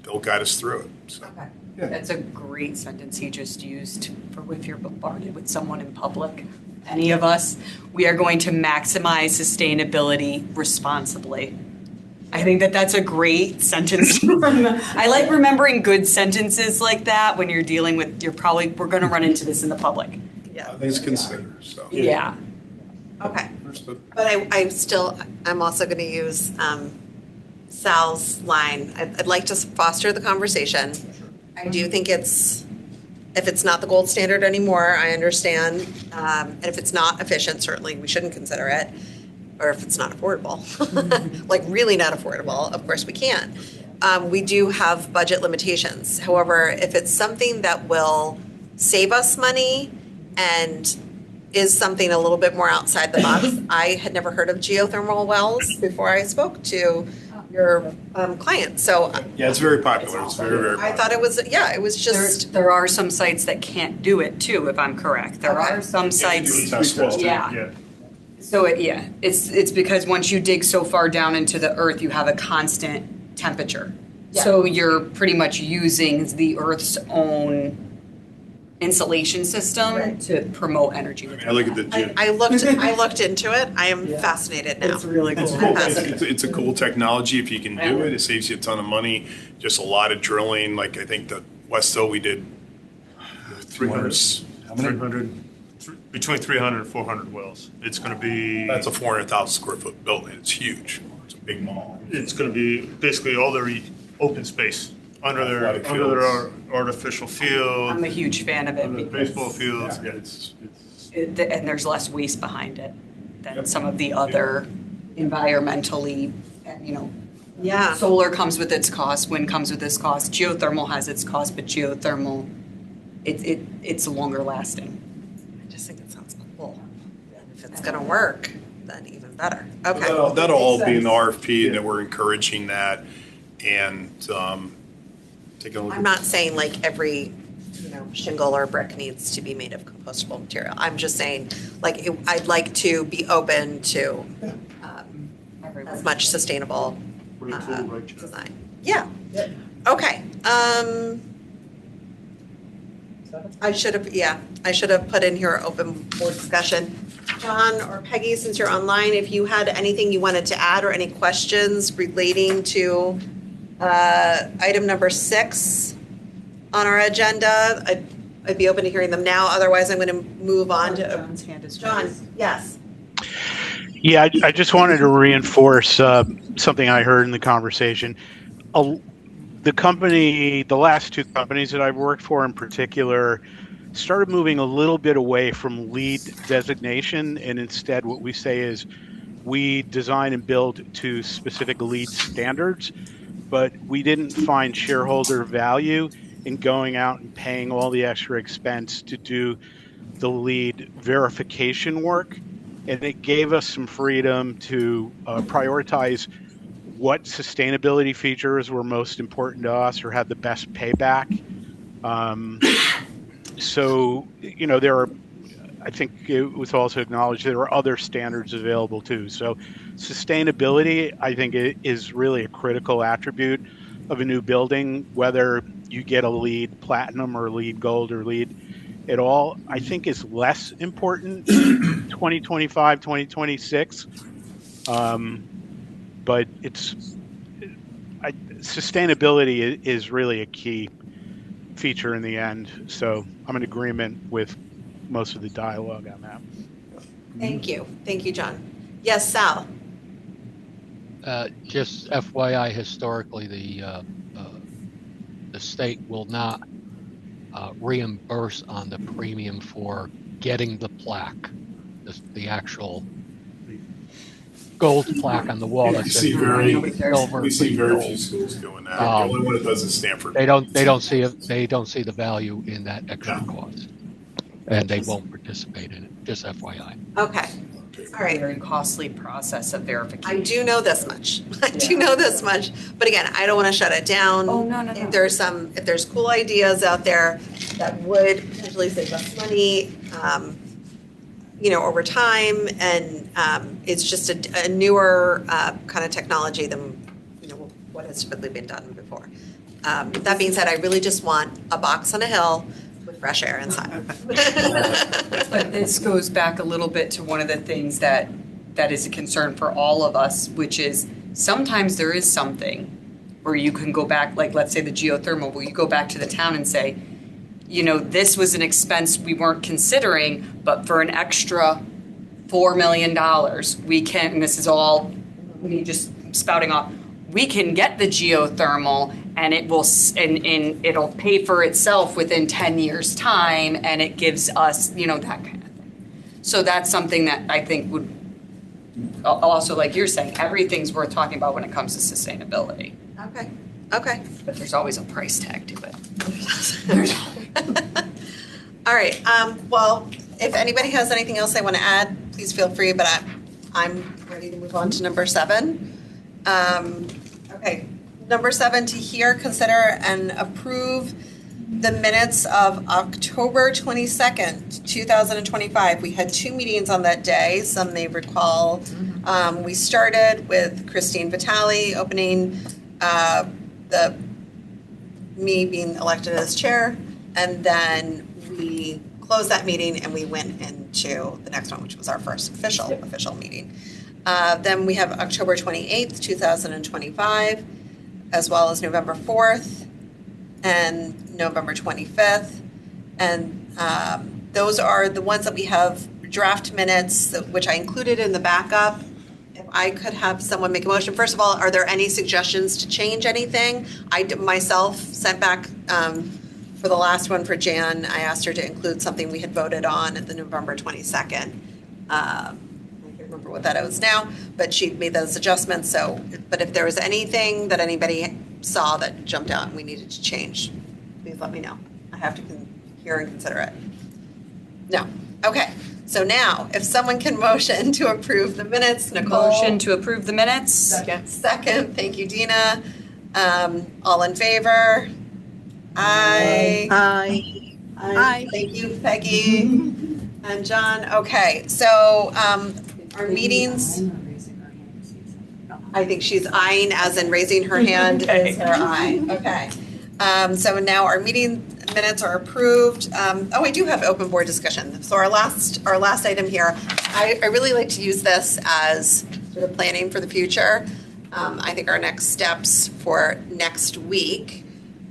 they'll guide us through it. So. Okay. That's a great sentence he just used for if you're bombarded with someone in public, any of us. We are going to maximize sustainability responsibly. I think that's a great sentence. I like remembering good sentences like that when you're dealing with, we're going to run into this in the public. Yeah. Things considered. So. Yeah. Okay. But I'm also going to use Sal's line. I'd like to foster the conversation. I do think if it's not the gold standard anymore, I understand. And if it's not efficient, certainly we shouldn't consider it. Or if it's not affordable, like really not affordable, of course we can. We do have budget limitations. However, if it's something that will save us money and is something a little bit more outside the box, I had never heard of geothermal wells before I spoke to your client. So yeah, it's very popular. It's very, very popular. I thought it was just. There are some sites that can't do it too, if I'm correct. There Okay. are some sites. Yeah. So it's because once you dig so far down into the earth, you have a constant temperature. Yeah. So you're pretty much using the Earth's own insulation system Right. to promote energy. I look at the. I looked into it. I am fascinated now. It's really cool. It's cool. It's a cool technology. If you can do it, it saves you a ton of money. Just a lot of drilling. Like I think the West Hill we did 300. How many? 300, between 300 and 400 wells. It's going to be. That's a 400,000 square foot building. It's huge. It's a big mall. It's going to be basically all their open space under Athletic their artificial field. I'm a huge fan of it under the because baseball fields. Yeah, it's and there's less waste behind it than some of the other environmentally, Yeah. solar comes with its cost, wind comes with its cost, geothermal has its cost, but geothermal, it's longer lasting. I just think it sounds cool. And if it's gonna work, then even better. Okay. That'll all be in the RFP, and that we're encouraging that, and taking a look. I'm not saying like every, shingle or brick needs to be made of compostable material. I'm just saying, I'd like to be open to as much sustainable design. Yeah. Okay. I should have put in here open board discussion. John or Peggy, since you're online, if you had anything you wanted to add or any questions relating to item number 6 on our agenda, I'd be open to hearing them now. Otherwise, I'm going to move on to John's hand is John. raised. Yes. Yeah, I just wanted to reinforce something I heard in the conversation. The last two companies that I've worked for in particular, started moving a little bit away from lead designation, and instead what we say is we design and build to specific lead standards, but we didn't find shareholder value in going out and paying all the extra expense to do the lead verification work. And it gave us some freedom to prioritize what sustainability features were most important to us or had the best payback. So, there are, I think it was also acknowledged there are other standards available too. So sustainability, I think, is really a critical attribute of a new building, whether you get a LEED platinum or LEED gold or LEED at all, I think is less important in 2025, 2026. But sustainability is really a key feature in the end. So I'm in agreement with most of the dialogue on that. Thank you. Thank you, John. Yes, Sal. Just FYI, historically, the state will not reimburse on the premium for getting the plaque, the actual gold plaque on the wall. We see very few schools doing that. The only one that does is Stanford. They don't see the value in that extra cost, and they won't participate in it. Just FYI. Okay. All right. Very costly process of verification. I do know this much. But again, I don't want to shut it down. Oh, no. If there's cool ideas out there that would potentially save us money, over time, and it's just a newer kind of technology than what has typically been done before. That being said, I really just want a box on a hill with fresh air inside. But this goes back a little bit to one of the things that is a concern for all of us, which is sometimes there is something where you can go back, like let's say the geothermal, where you go back to the town and say, this was an expense we weren't considering, but for an extra $4 million, we can, and this is all me just spouting off, we can get the geothermal and it will, and it'll pay for itself within 10 years time, and it gives us, that kind of thing. So that's something that I think would also, like you're saying, everything's worth talking about when it comes to sustainability. Okay. But there's always a price tag to it. All right. Well, if anybody has anything else they want to add, please feel free, but I'm ready to move on to number 7. Okay. Number 7, to hear, consider, and approve the minutes of October 22nd, 2025. We had 2 meetings on that day, some may recall. We started with Christine Vitale opening me being elected as chair, and then we closed that meeting and we went into the next one, which was our first official meeting. Then we have October 28th, 2025, as well as November 4th and November 25th. And those are the ones that we have draft minutes, which I included in the backup. If I could have someone make a motion. First of all, are there any suggestions to change anything? I myself sent back for the last one for Jan. I asked her to include something we had voted on at the November 22nd. I can't remember what that is now, but she made those adjustments. So, but if there was anything that anybody saw that jumped out and we needed to change, please let me know. I have to hear and consider it. No. Okay. So now, if someone can motion to approve the minutes, Nicole. Motion to approve the minutes. Second. Thank you, Dina. All in favor? Aye. Thank you, Peggy and John. Okay, so our meetings, I think she's eyeing as in raising her hand is her eye. Okay. So now our meeting minutes are approved. I do have open board discussion. So our last item here, I really like to use this as sort of planning for the future. I think our next steps for next week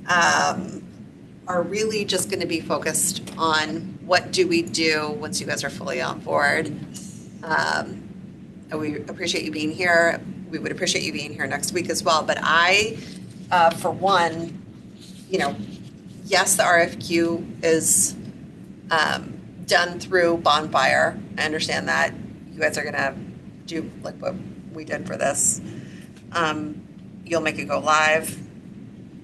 are really just going to be focused on what do we do once you guys are fully on board. we appreciate you being here. We would appreciate you being here next week as well. But I, for one, yes, the RFQ is done through Bonfire. I understand that. You guys are going to do like what we did for this. You'll make it go live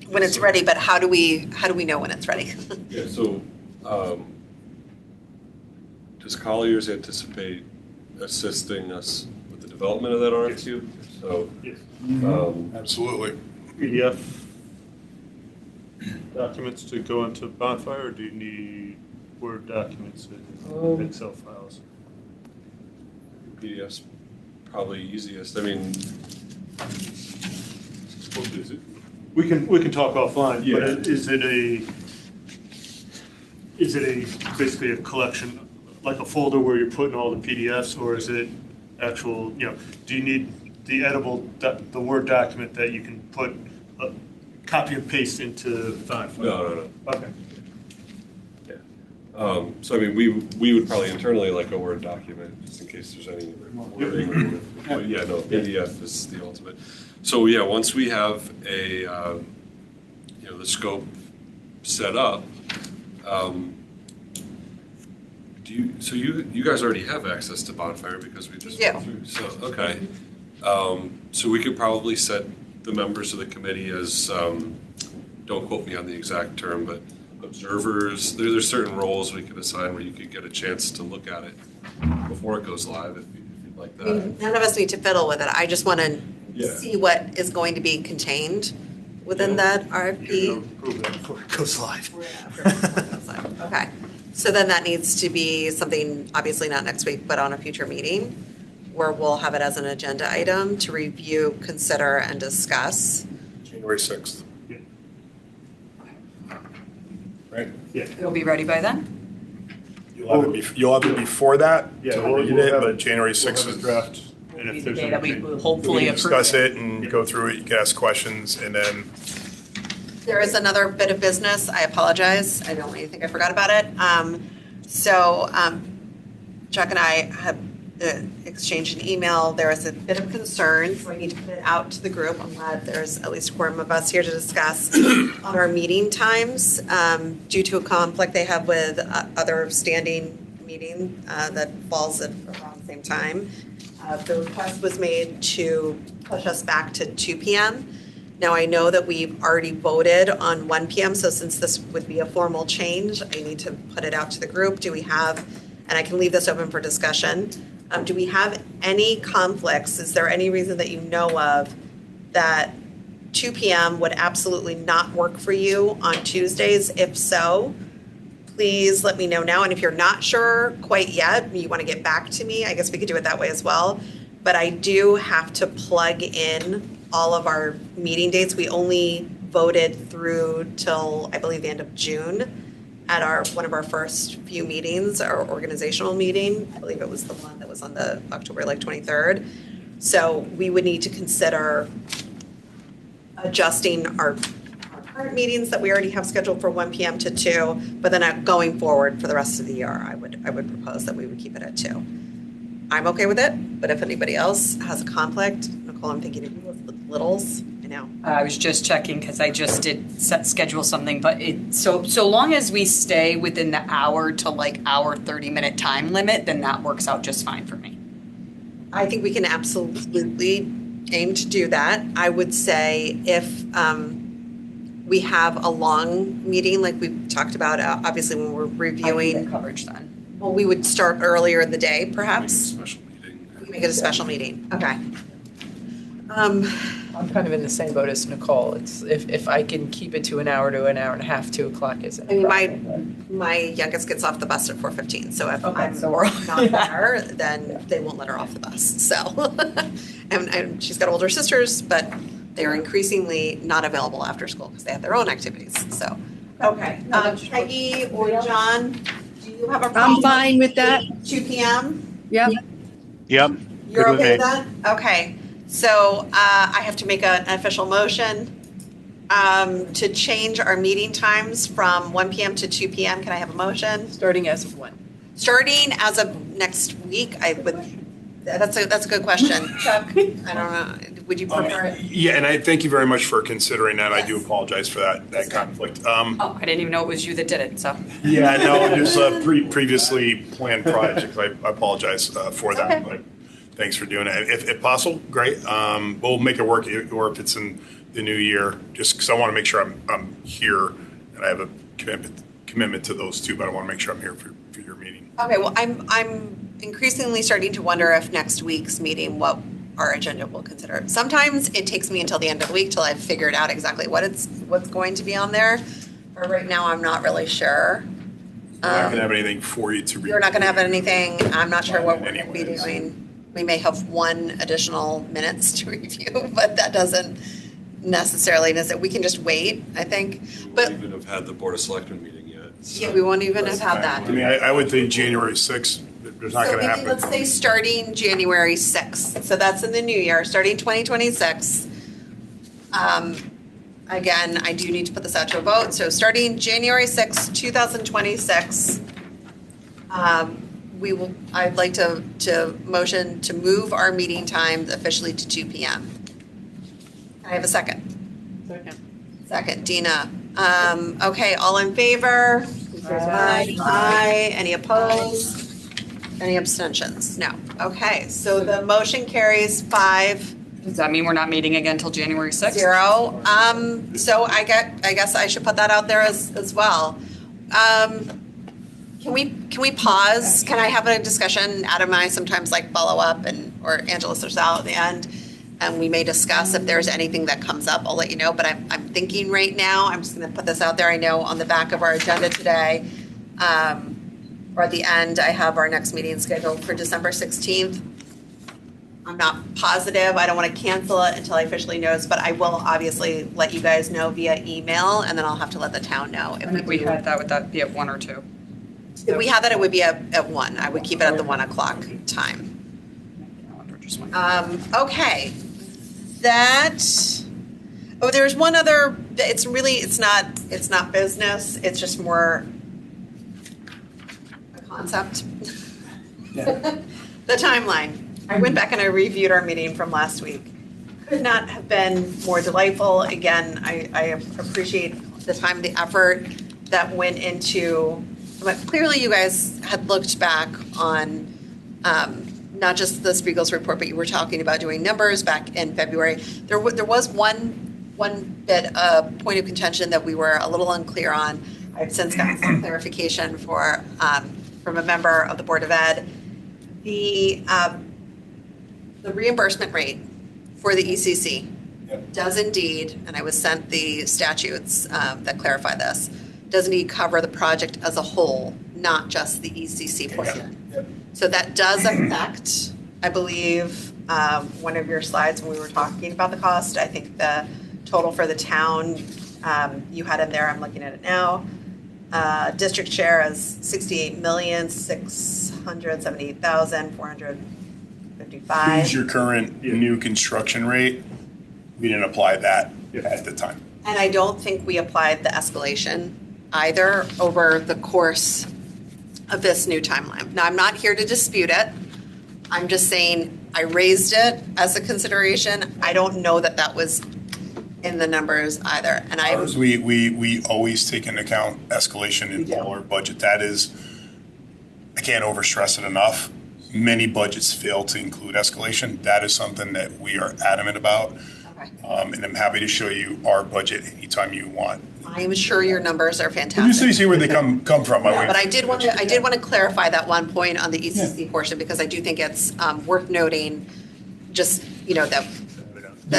when it's ready, but how do we know when it's ready? Yeah, so does Colliers anticipate assisting us with the development of that RFQ? So, Yes. Absolutely. PDF documents to go into Bonfire, or do you need Word documents and Excel files? PDF's probably easiest. I mean, what is it? We can talk offline, Yeah. but is it basically a collection, like a folder where you're putting all the PDFs, or is it actual, do you need the Word document that you can put, copy and paste into Bonfire? No. Okay. Yeah. So I mean, we would probably internally like a Word document just in case there's any wording. But yeah, no, PDF is the ultimate. So yeah, once we have a the scope set up, you guys already have access to Bonfire because we just went through. So okay, so we could probably set the members of the committee as don't quote me on the exact term, but observers. There's certain roles we could assign where you could get a chance to look at it before it goes live if you'd like that. None of us need to fiddle with it. I just want to Yeah. see what is going to be contained within that RFP. Approve that before it goes live. Okay, so then that needs to be something, obviously not next week, but on a future meeting, where we'll have it as an agenda item to review, consider, and discuss. January 6th. Yeah. Right? Yeah. It'll be ready by then? You'll have it before that Yeah, to we'll read have it, a- but January we'll 6th have a is. draft, and Be if the there's day that we anything. will We hopefully can approve discuss it. it and go through it, you can ask questions, and then There is another bit of business. I apologize. I don't want you to think I forgot about it. So Chuck and I have exchanged an email. There is a bit of concern, so I need to put it out to the group. I'm glad there's at least a quorum of us here to discuss on our meeting times due to a conflict they have with other standing meeting that falls at around the same time. The request was made to push us back to 2 p.m. Now, I know that we've already voted on 1 p.m., so since this would be a formal change, I need to put it out to the group. Do we have, and I can leave this open for discussion, do we have any conflicts? Is there any reason that you know of that 2 p.m. would absolutely not work for you on Tuesdays? If so, please let me know now. And if you're not sure quite yet, you want to get back to me, I guess we could do it that way as well. But I do have to plug in all of our meeting dates. We only voted through till, I believe, the end of June at one of our first few meetings, our organizational meeting. I believe it was the one that was on the October 23rd. So we would need to consider adjusting our current meetings that we already have scheduled for 1 p.m. to 2, but then going forward for the rest of the year, I would propose that we would keep it at 2. I'm okay with it, but if anybody else has a conflict, Nicole, I'm thinking of you with littles, I know. I was just checking because I just did schedule something, but so long as we stay within the hour to like hour 30-minute time limit, then that works out just fine for me. I think we can absolutely aim to do that. I would say if we have a long meeting, like we talked about, obviously when we're reviewing Coverage then. well, we would start earlier in the day, perhaps. Special meeting. We make it a special meeting. Okay. I'm kind of in the same boat as Nicole. It's if I can keep it to an hour and a half, 2 o'clock isn't. I mean, my youngest gets off the bus at 4:15, so if Okay, I'm so we're not there, then they won't let her off the bus. So, and she's got older sisters, but they are increasingly not available after school because they have their own activities. So, okay. Peggy or John, do you have a problem? I'm fine with that. 2 p.m. Yep. Yep. You're Good with okay me. with that? Okay. So I have to make an official motion to change our meeting times from 1 p.m. to 2 p.m. Can I have a motion? Starting as of when? Starting as of next week, I would That's a good question. Chuck, I don't know, would you prefer it? Yeah, and I thank you very much for considering that. I do apologize for that conflict. Oh, I didn't even know it was you that did it, so. Yeah, no, just previously planned projects. I apologize for that. Okay. But thanks for doing it. If possible, great. We'll make it work, or if it's in the new year, just because I want to make sure I'm here, and I have a commitment to those two, but I want to make sure I'm here for your meeting. Okay, well, I'm increasingly starting to wonder if next week's meeting, what our agenda will consider. Sometimes it takes me until the end of the week till I've figured out exactly what's going to be on there. But right now, I'm not really sure. I'm not going to have anything for you to read. You're not going to have anything. I'm not sure what we're going to be Anyways. doing. We may have one additional minutes to review, but that doesn't necessarily, we can just wait, I think. We But won't even have had the Board of Selectmen meeting yet. So. yeah, we won't even have had that. I mean, I would think January 6th, there's not So going to maybe happen. let's say starting January 6th. So that's in the new year, starting 2026. Again, I do need to put this out to a vote. So starting January 6th, 2026, I'd like to motion to move our meeting time officially to 2 p.m. Can I have a second? Second, Dina. Okay, all in favor? Aye. Aye. Any opposed? Any abstentions? No. Okay, so the motion carries 5-0. Does that mean we're not meeting again until January 6th? So I guess I should put that out there as well. Can we pause? Can I have a discussion? Adam and I sometimes follow up, or Angela starts out at the end, and we may discuss if there's anything that comes up. I'll let you know. But I'm thinking right now. I'm just going to put this out there. I know on the back of our agenda today, or at the end, I have our next meeting scheduled for December 16th. I'm not positive. I don't want to cancel it until I officially notice, but I will obviously let you guys know via email, and then I'll have to let the town know if I think we do. had that, would that be at 1 or 2? If we had that, it would be at 1. I would keep it at the 1 o'clock time. Calendar just went. Okay. There's one other, it's not business. It's just more a concept. The timeline. I went back and I reviewed our meeting from last week. Could not have been more delightful. Again, I appreciate the time, the effort that went into, but clearly you guys had looked back on not just the Spiegel's report, but you were talking about doing numbers back in February. There was one bit of point of contention that we were a little unclear on. I've since gotten some clarification from a member of the Board of Ed. The reimbursement rate for the ECC does indeed, and I was sent the statutes that clarify this, does indeed cover the project as a whole, not just the ECC portion. So that does affect, I believe, one of your slides when we were talking about the cost. I think the total for the town, you had in there, I'm looking at it now. District share is $68,678,455. Use your current new construction rate. We didn't apply that at the time. And I don't think we applied the escalation either over the course of this new timeline. Now, I'm not here to dispute it. I'm just saying I raised it as a consideration. I don't know that was in the numbers either. And We always take into account escalation in all our budget. That is, I can't overstress it enough. Many budgets fail to include escalation. That is something that we are adamant about. Okay. And I'm happy to show you our budget anytime you want. I'm sure your numbers are You fantastic. see where they come from. Yeah, but I did want to clarify that one point on the ECC portion, because I do think it's worth noting, just, that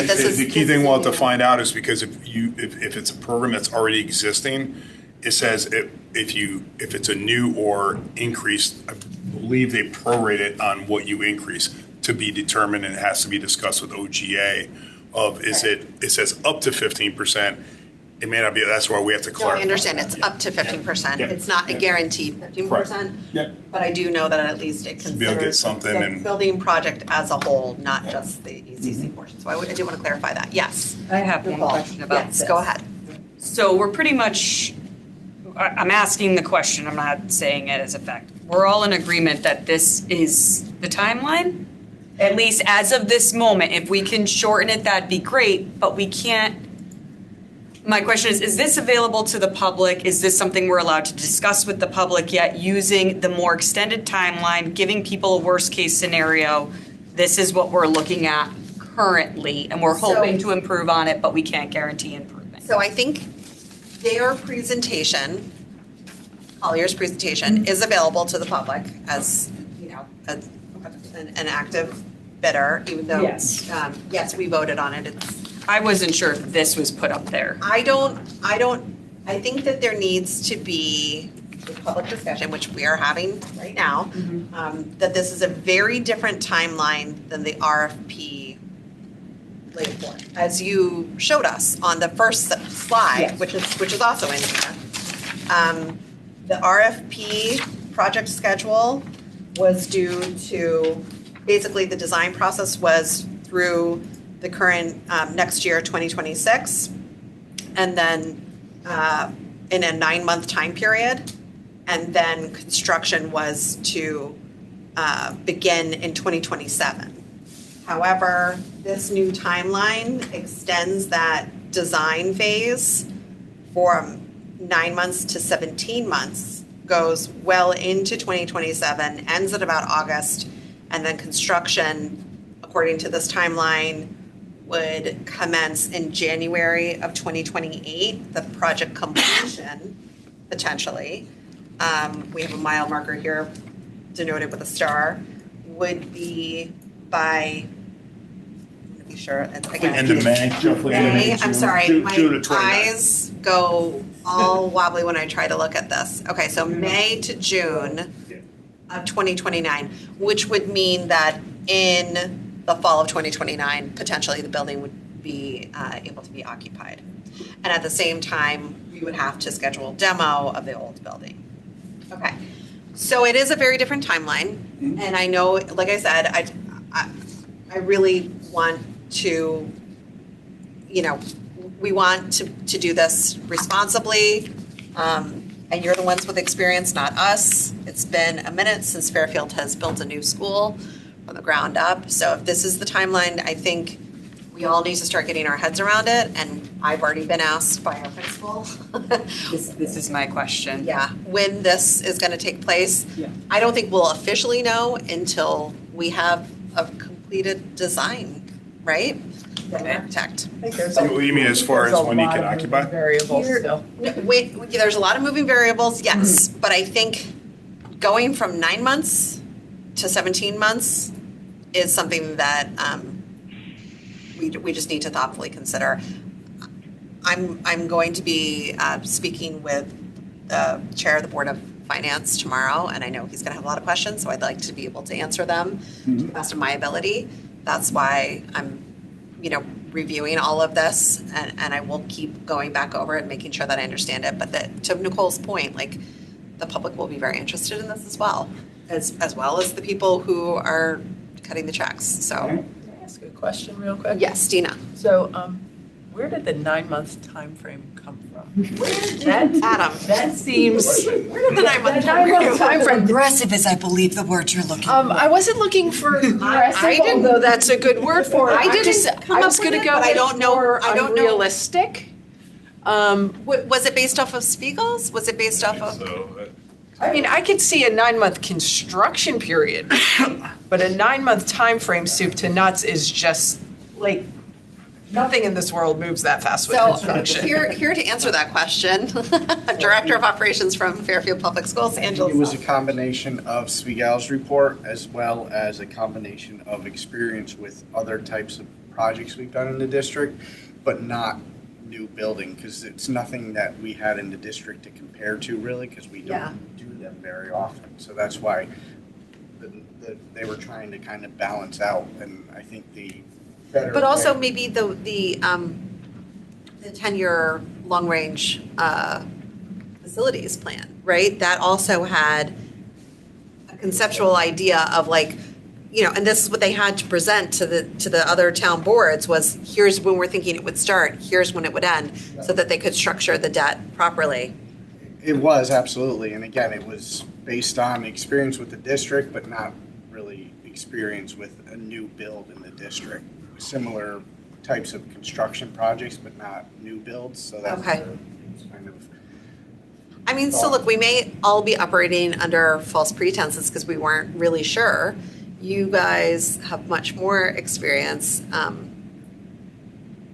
this is. The key thing we'll have to find out is because if it's a program that's already existing, it says if it's a new or increased, I believe they prorate it on what you increase to be determined, and it has to be discussed with OGA it says up to 15%. It may not be, that's why we have to No, clarify. I understand, it's up to 15%. Yeah. It's not a guaranteed 15%. Yeah. But I do know that at least it Be able to get considers something the and- building project as a whole, not just the ECC portion. So I do want to clarify that, yes. I have one question about Yes, this. go ahead. So we're pretty much, I'm asking the question, I'm not saying it as a fact. We're all in agreement that this is the timeline? At least as of this moment, if we can shorten it, that'd be great, but we can't. My question is this available to the public? Is this something we're allowed to discuss with the public yet, using the more extended timeline, giving people a worst case scenario? This is what we're looking at currently, and we're hoping to improve on it, but we can't guarantee improvement. So I think their presentation, Collier's presentation, is available to the public as, you know, an active bidder, even though, Yes. yes, we voted on it. I wasn't sure if this was put up there. I think that there needs to be a public discussion, which we are having right now, that this is a very different timeline than the RFP laid for, as you showed us on the first slide, Yes. which is also in here. The RFP project schedule was due to, basically the design process was through the current next year, 2026, and then in a 9-month time period, and then construction was to begin in 2027. However, this new timeline extends that design phase from 9 months to 17 months, goes well into 2027, ends at about August, and then construction, according to this timeline, would commence in January of 2028, the project completion, potentially. We have a mile marker here denoted with a star, would be by, let me be sure, again. End of May, roughly end of May. I'm sorry, June my of 29. eyes go all wobbly when I try to look at this. Okay, so May to June of 2029, which would mean that in the fall of 2029, potentially the building would be able to be occupied. And at the same time, we would have to schedule demo of the old building. Okay, so it is a very different timeline. And I know, like I said, I really want to, you know, we want to do this responsibly. And you're the ones with experience, not us. It's been a minute since Fairfield has built a new school from the ground up. So if this is the timeline, I think we all need to start getting our heads around it. And I've already been asked by our principal. This is my question. Yeah, when this is going to take place. Yeah. I don't think we'll officially know until we have a completed design, right? From the architect. I think there's What do you mean as far there's as a when you lot can of occupy? variables still. Wait, there's a lot of moving variables, yes, but I think going from 9 months to 17 months is something that we just need to thoughtfully consider. I'm going to be speaking with the chair of the Board of Finance tomorrow, and I know he's going to have a lot of questions, so I'd like to be able to answer them to the best of my ability. That's why I'm, you know, reviewing all of this, and I will keep going back over it, making sure that I understand it. But to Nicole's point, like, the public will be very interested in this as well as the people who are cutting the checks. So, Can I ask a question real quick? yes, Dina. So, where did the 9-month time frame come from? Adam. That seems. Where did the 9-month time frame? Aggressive is, I believe, the word you're looking for. I wasn't looking for aggressive, I didn't- although that's a good word for it. I didn't come I was up with gonna it, go but I with don't know- more I don't know. unrealistic. Was it based off of Spiegel's? Was it based off of? So, I mean, I could see a 9-month construction period, but a 9-month time frame, soup to nuts, is just like nothing in this world moves that fast with So construction. here to answer that question, Director of Operations from Fairfield Public Schools, Angela. It was a combination of Spiegel's report as well as a combination of experience with other types of projects we've done in the district, but not new building, because it's nothing that we had in the district to compare to really, because we Yeah. don't do them very often. So that's why they were trying to kind of balance out, and I think the better. But also way- maybe the 10-year long-range facilities plan, right? That also had a conceptual idea of, like, you know, and this is what they had to present to the other town boards was, here's when we're thinking it would start, here's when it would end, so that they could structure the debt properly. It was, absolutely. And again, it was based on experience with the district, but not really experience with a new build in the district. Similar types of construction projects, but not new builds, so that's Okay. kind of. I mean, so look, we may all be operating under false pretenses because we weren't really sure. You guys have much more experience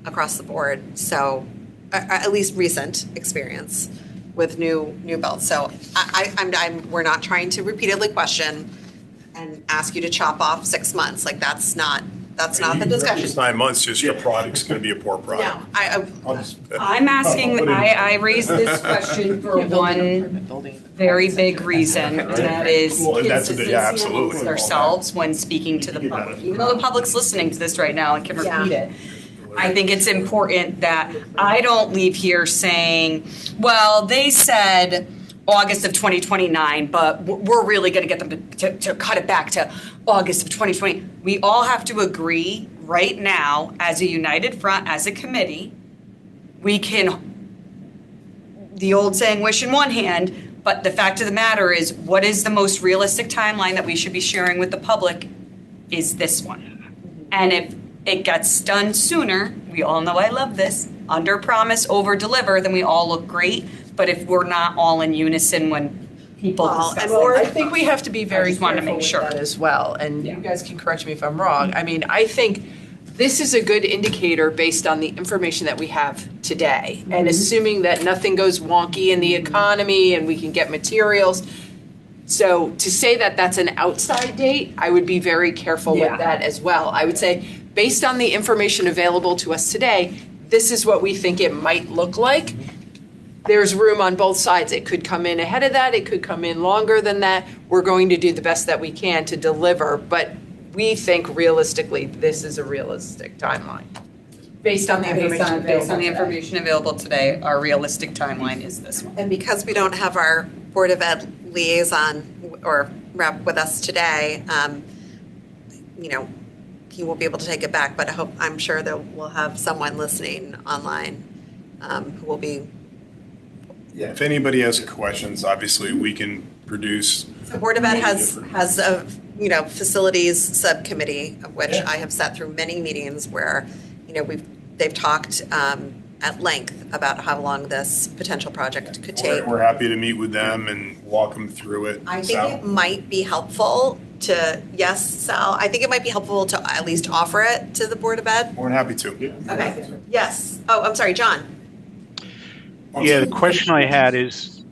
across the board, so at least recent experience with new builds. So we're not trying to repeatedly question and ask you to chop off 6 months. Like that's not the discussion. It's 9 months, just your product's going to be a poor product. No, I'm asking, I raised this question for one very big reason, and that is Well, and that's a bit- yeah, consistency absolutely. amongst ourselves when speaking to the public. Even though the public's listening to this right now and can repeat it, I think it's important that I don't leave here saying, well, they said August of 2029, but we're really going to get them to cut it back to August of 2020. We all have to agree right now, as a united front, as a committee, we can, the old saying, wish in one hand, but the fact of the matter is, what is the most realistic timeline that we should be sharing with the public is this one. And if it gets done sooner, we all know I love this, under promise, over deliver, then we all look great. But if we're not all in unison when people discuss and it, more- I think we have to be very just wanted to careful make with sure. that as well, and Yeah. you guys can correct me if I'm wrong. I mean, I think this is a good indicator based on the information that we have today, and assuming that nothing goes wonky in the economy and we can get materials. So to say that that's an outside date, I would be very careful Yeah. with that as well. I would say, based on the information available to us today, this is what we think it might look like. There's room on both sides. It could come in ahead of that. It could come in longer than that. We're going to do the best that we can to deliver, but we think realistically, this is a realistic timeline. Based on the information Based on the available information available today, our realistic timeline is this one. and because we don't have our Board of Ed liaison or rep with us today, he won't be able to take it back, but I'm sure that we'll have someone listening online who will be. Yeah. If anybody has questions, obviously we can produce. The Board of Ed has a facilities subcommittee of which I have sat through many meetings where they've talked at length about how long this potential project could take. We're happy to meet with them and walk them through it. I think So, it might be helpful to, yes, Sal, I think it might be helpful to at least offer it to the Board of Ed. More than happy to. Okay, yes. Oh, I'm sorry, John. Yeah, the question I had is,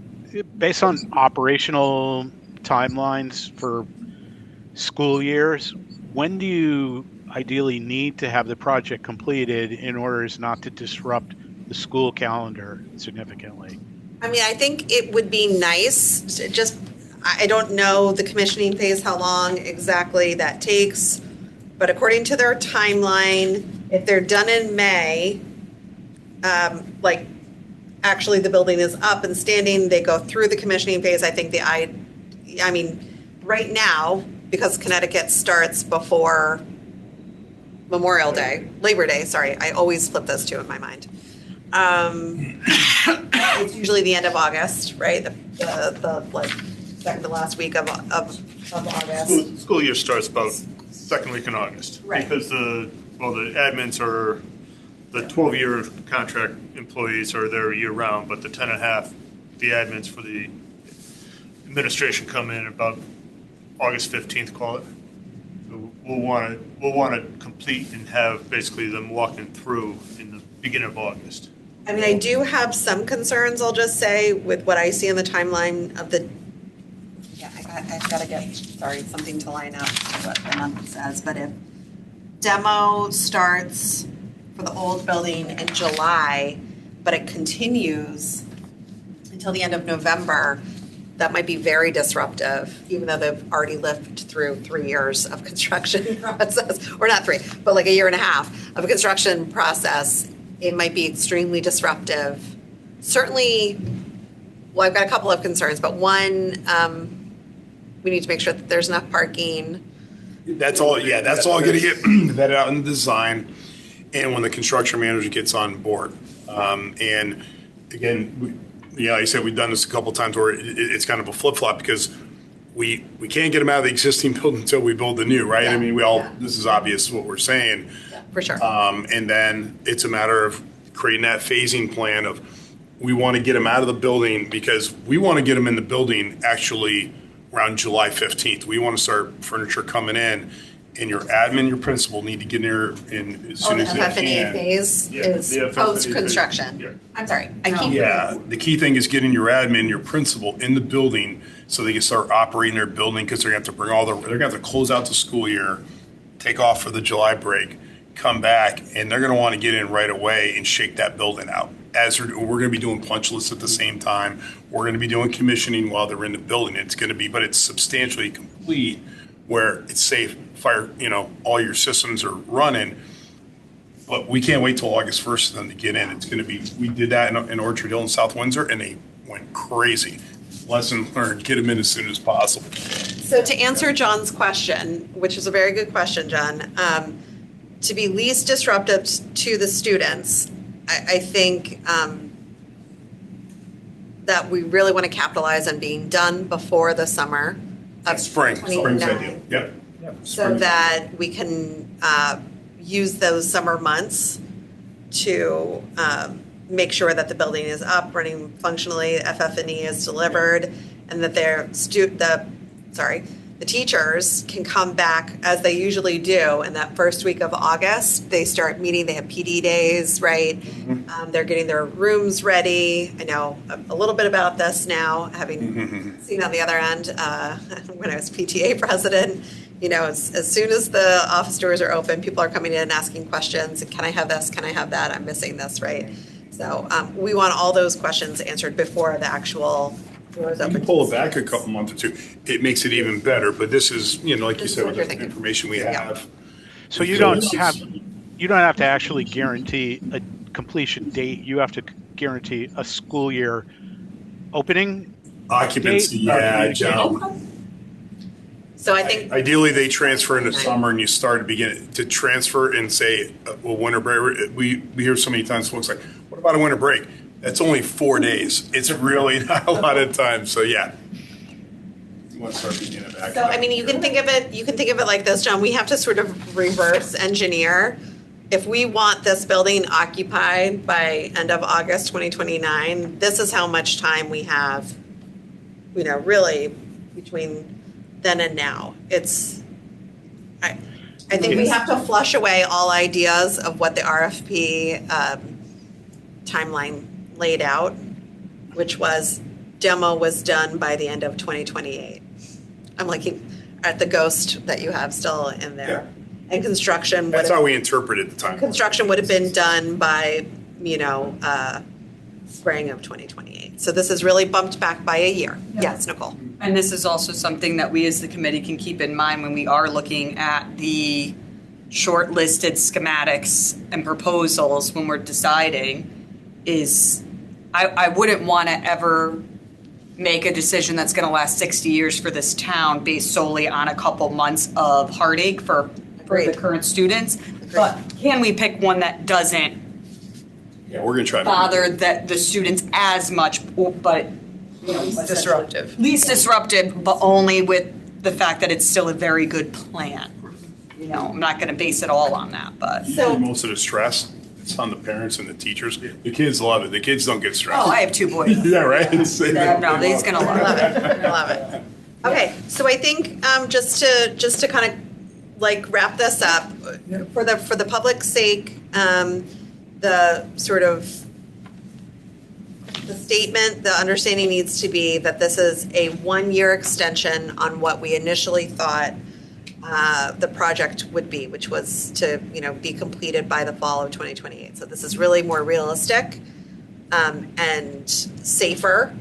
based on operational timelines for school years, when do you ideally need to have the project completed in order as not to disrupt the school calendar significantly? I mean, I think it would be nice to just, I don't know the commissioning phase, how long exactly that takes, but according to their timeline, if they're done in May, actually the building is up and standing, they go through the commissioning phase. I think I mean, right now, because Connecticut starts before Memorial Day, Labor Day, sorry, I always flip those two in my mind. It's usually the end of August, right? The second to last week of August. School year starts about second week in August. Right. Because the admins are, the 12-year contract employees are there year-round, but the 10 and a half, the admins for the administration come in about August 15th, call it. So we'll want to complete and have basically them walking through in the beginning of August. I mean, I do have some concerns, I'll just say, with what I see in the timeline of the, I've got to get, something to line up what the month says, but if demo starts for the old building in July, but it continues until the end of November, that might be very disruptive, even though they've already lived through 3 years of construction process, or not 3, but like a year and a half of a construction process. It might be extremely disruptive. Certainly, well, I've got a couple of concerns, but one, we need to make sure that there's enough parking. That's all going to get vetted out in the design and when the construction manager gets on board. And again, like I said, we've done this a couple of times where it's kind of a flip-flop because we can't get them out of the existing building until we build the new, right? I mean, Yeah. this is obvious what we're saying. For sure. And then it's a matter of creating that phasing plan of, we want to get them out of the building because we want to get them in the building actually around July 15th. We want to start furniture coming in, and your admin, your principal need to get in there as soon as they can. FF&E phase Yeah, is the FF&E phase, post-construction. yeah. I'm sorry, I keep. Yeah, the key thing is getting your admin, your principal in the building so they can start operating their building, because they're gonna have to they're gonna have to close out the school year, take off for the July break, come back, and they're gonna want to get in right away and shake that building out. We're gonna be doing punch lists at the same time. We're gonna be doing commissioning while they're in the building. But it's substantially complete where it's safe, fire, all your systems are running. But we can't wait till August 1st for them to get in. It's going to be, we did that in Orchard Hill and South Windsor, and they went crazy. Lesson learned, get them in as soon as possible. So to answer John's question, which is a very good question, John, to be least disruptive to the students, I think that we really want to capitalize on being done before the summer of Spring's 29. ideal. Yep. So Spring's that we can use those summer months to make sure that the building is up, running functionally, FF&E is delivered, and that the teachers can come back as they usually do in that first week of August. They start meeting, they have PD days, right? They're getting their rooms ready. I know a little bit about this now, having seen on the other end when I was PTA president. As soon as the office doors are open, people are coming in and asking questions. Can I have this? Can I have that? I'm missing this, right? So we want all those questions answered before the actual doors You open. can pull it back a couple months or two. It makes it even better, but this is, like you This is said, what with you're the thinking. information we Yeah. have. So you don't have to actually guarantee a completion date. You have to guarantee a school year opening. Occupancy, yeah, John. So I think Ideally, they transfer in the summer and you start to transfer and say, winter break. We hear so many times, folks like, what about a winter break? That's only 4 days. It's really not a lot of time. So yeah. You want to start beginning back. So, you can think of it like this, John. We have to sort of reverse engineer. If we want this building occupied by end of August 2029, this is how much time we have, really between then and now. I think we have to flush away all ideas of what the RFP timeline laid out, which was demo was done by the end of 2028. I'm looking at the ghost that you have still in there. Yeah. And construction That's how we interpreted the time. construction would have been done by, spring of 2028. So this is really bumped back by a year. Yes, Nicole. And this is also something that we as the committee can keep in mind when we are looking at the shortlisted schematics and proposals when we're deciding is I wouldn't want to ever make a decision that's going to last 60 years for this town based solely on a couple months of heartache for the Agreed. current students. But can we pick one that doesn't Yeah, we're going to try. bother the students as much, but Disruptive. least disruptive, but only with the fact that it's still a very good plan. I'm not going to base it all on that, but. Usually most of the stress, it's on the parents and the teachers. The kids love it. The kids don't get stressed. Oh, I have 2 boys. Yeah, right? No, he's going to love it. I love it. Okay, so I think just to kind of wrap this up, for the public's sake, the sort of the statement, the understanding needs to be that this is a 1-year extension on what we initially thought the project would be, which was to be completed by the fall of 2028. So this is really more realistic and safer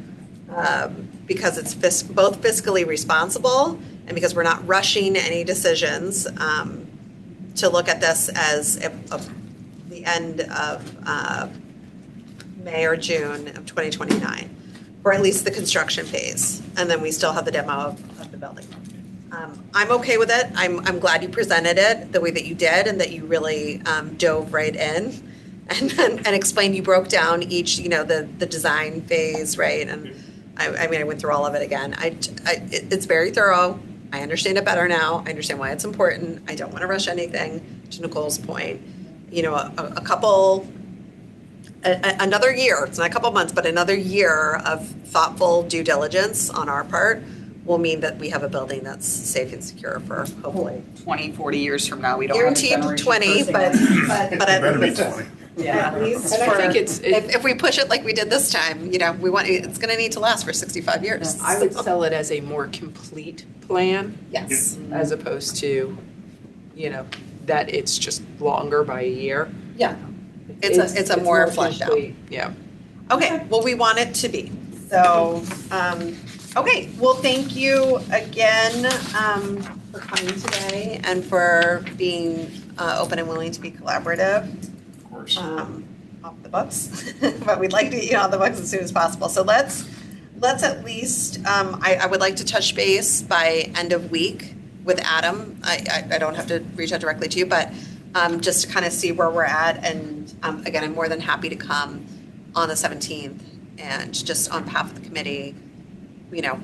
because it's both fiscally responsible and because we're not rushing any decisions to look at this as the end of May or June of 2029, or at least the construction phase, and then we still have the demo of the building. I'm okay with it. I'm glad you presented it the way that you did and that you really dove right in and explained. You broke down each, the design phase, right? And I mean, I went through all of it again. It's very thorough. I understand it better now. I understand why it's important. I don't want to rush anything, to Nicole's point. You know, another year, it's not a couple months, but another year of thoughtful due diligence on our part will mean that we have a building that's safe and secure for hopefully 20, 40 years from now, we don't have a guaranteed generation 20, cursing but us. but at Better be least, 20. at least And I for, think if we push it like we did this time, you know, it's going to need to last for 65 years. I would sell it as a more complete plan Yes. as opposed to, you know, that it's just longer by a year. Yeah. It's a more fleshed out. complete, Yeah. Okay, well, we want it to be. So, okay, well, thank you again for coming today and for being open and willing to be collaborative. Of course. Off the books, but we'd like to get you on the books as soon as possible. So let's at least, I would like to touch base by end of week with Adam. I don't have to reach out directly to you, but just to kind of see where we're at. And again, I'm more than happy to come on the 17th and just on behalf of the committee, you know,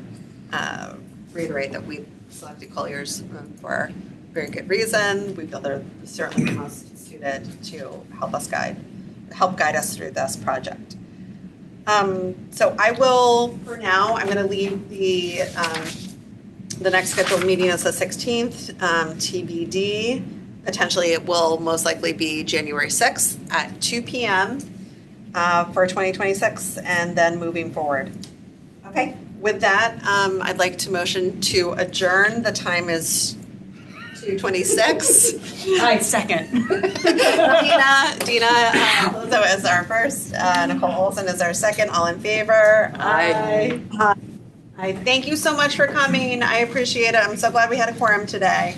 reiterate that we selected Colliers for a very good reason. We feel they're certainly the most suited to help guide us through this project. So I will, for now, I'm going to leave the next scheduled meeting is the 16th, TBD. Potentially, it will most likely be January 6th at 2 p.m. For 2026, and then moving forward. Okay, with that, I'd like to motion to adjourn. The time is 2:26. I second. Dina Lizzo is our first. Nicole Olson is our second. All in favor? Aye. Aye. Thank you so much for coming. I appreciate it. I'm so glad we had a quorum today.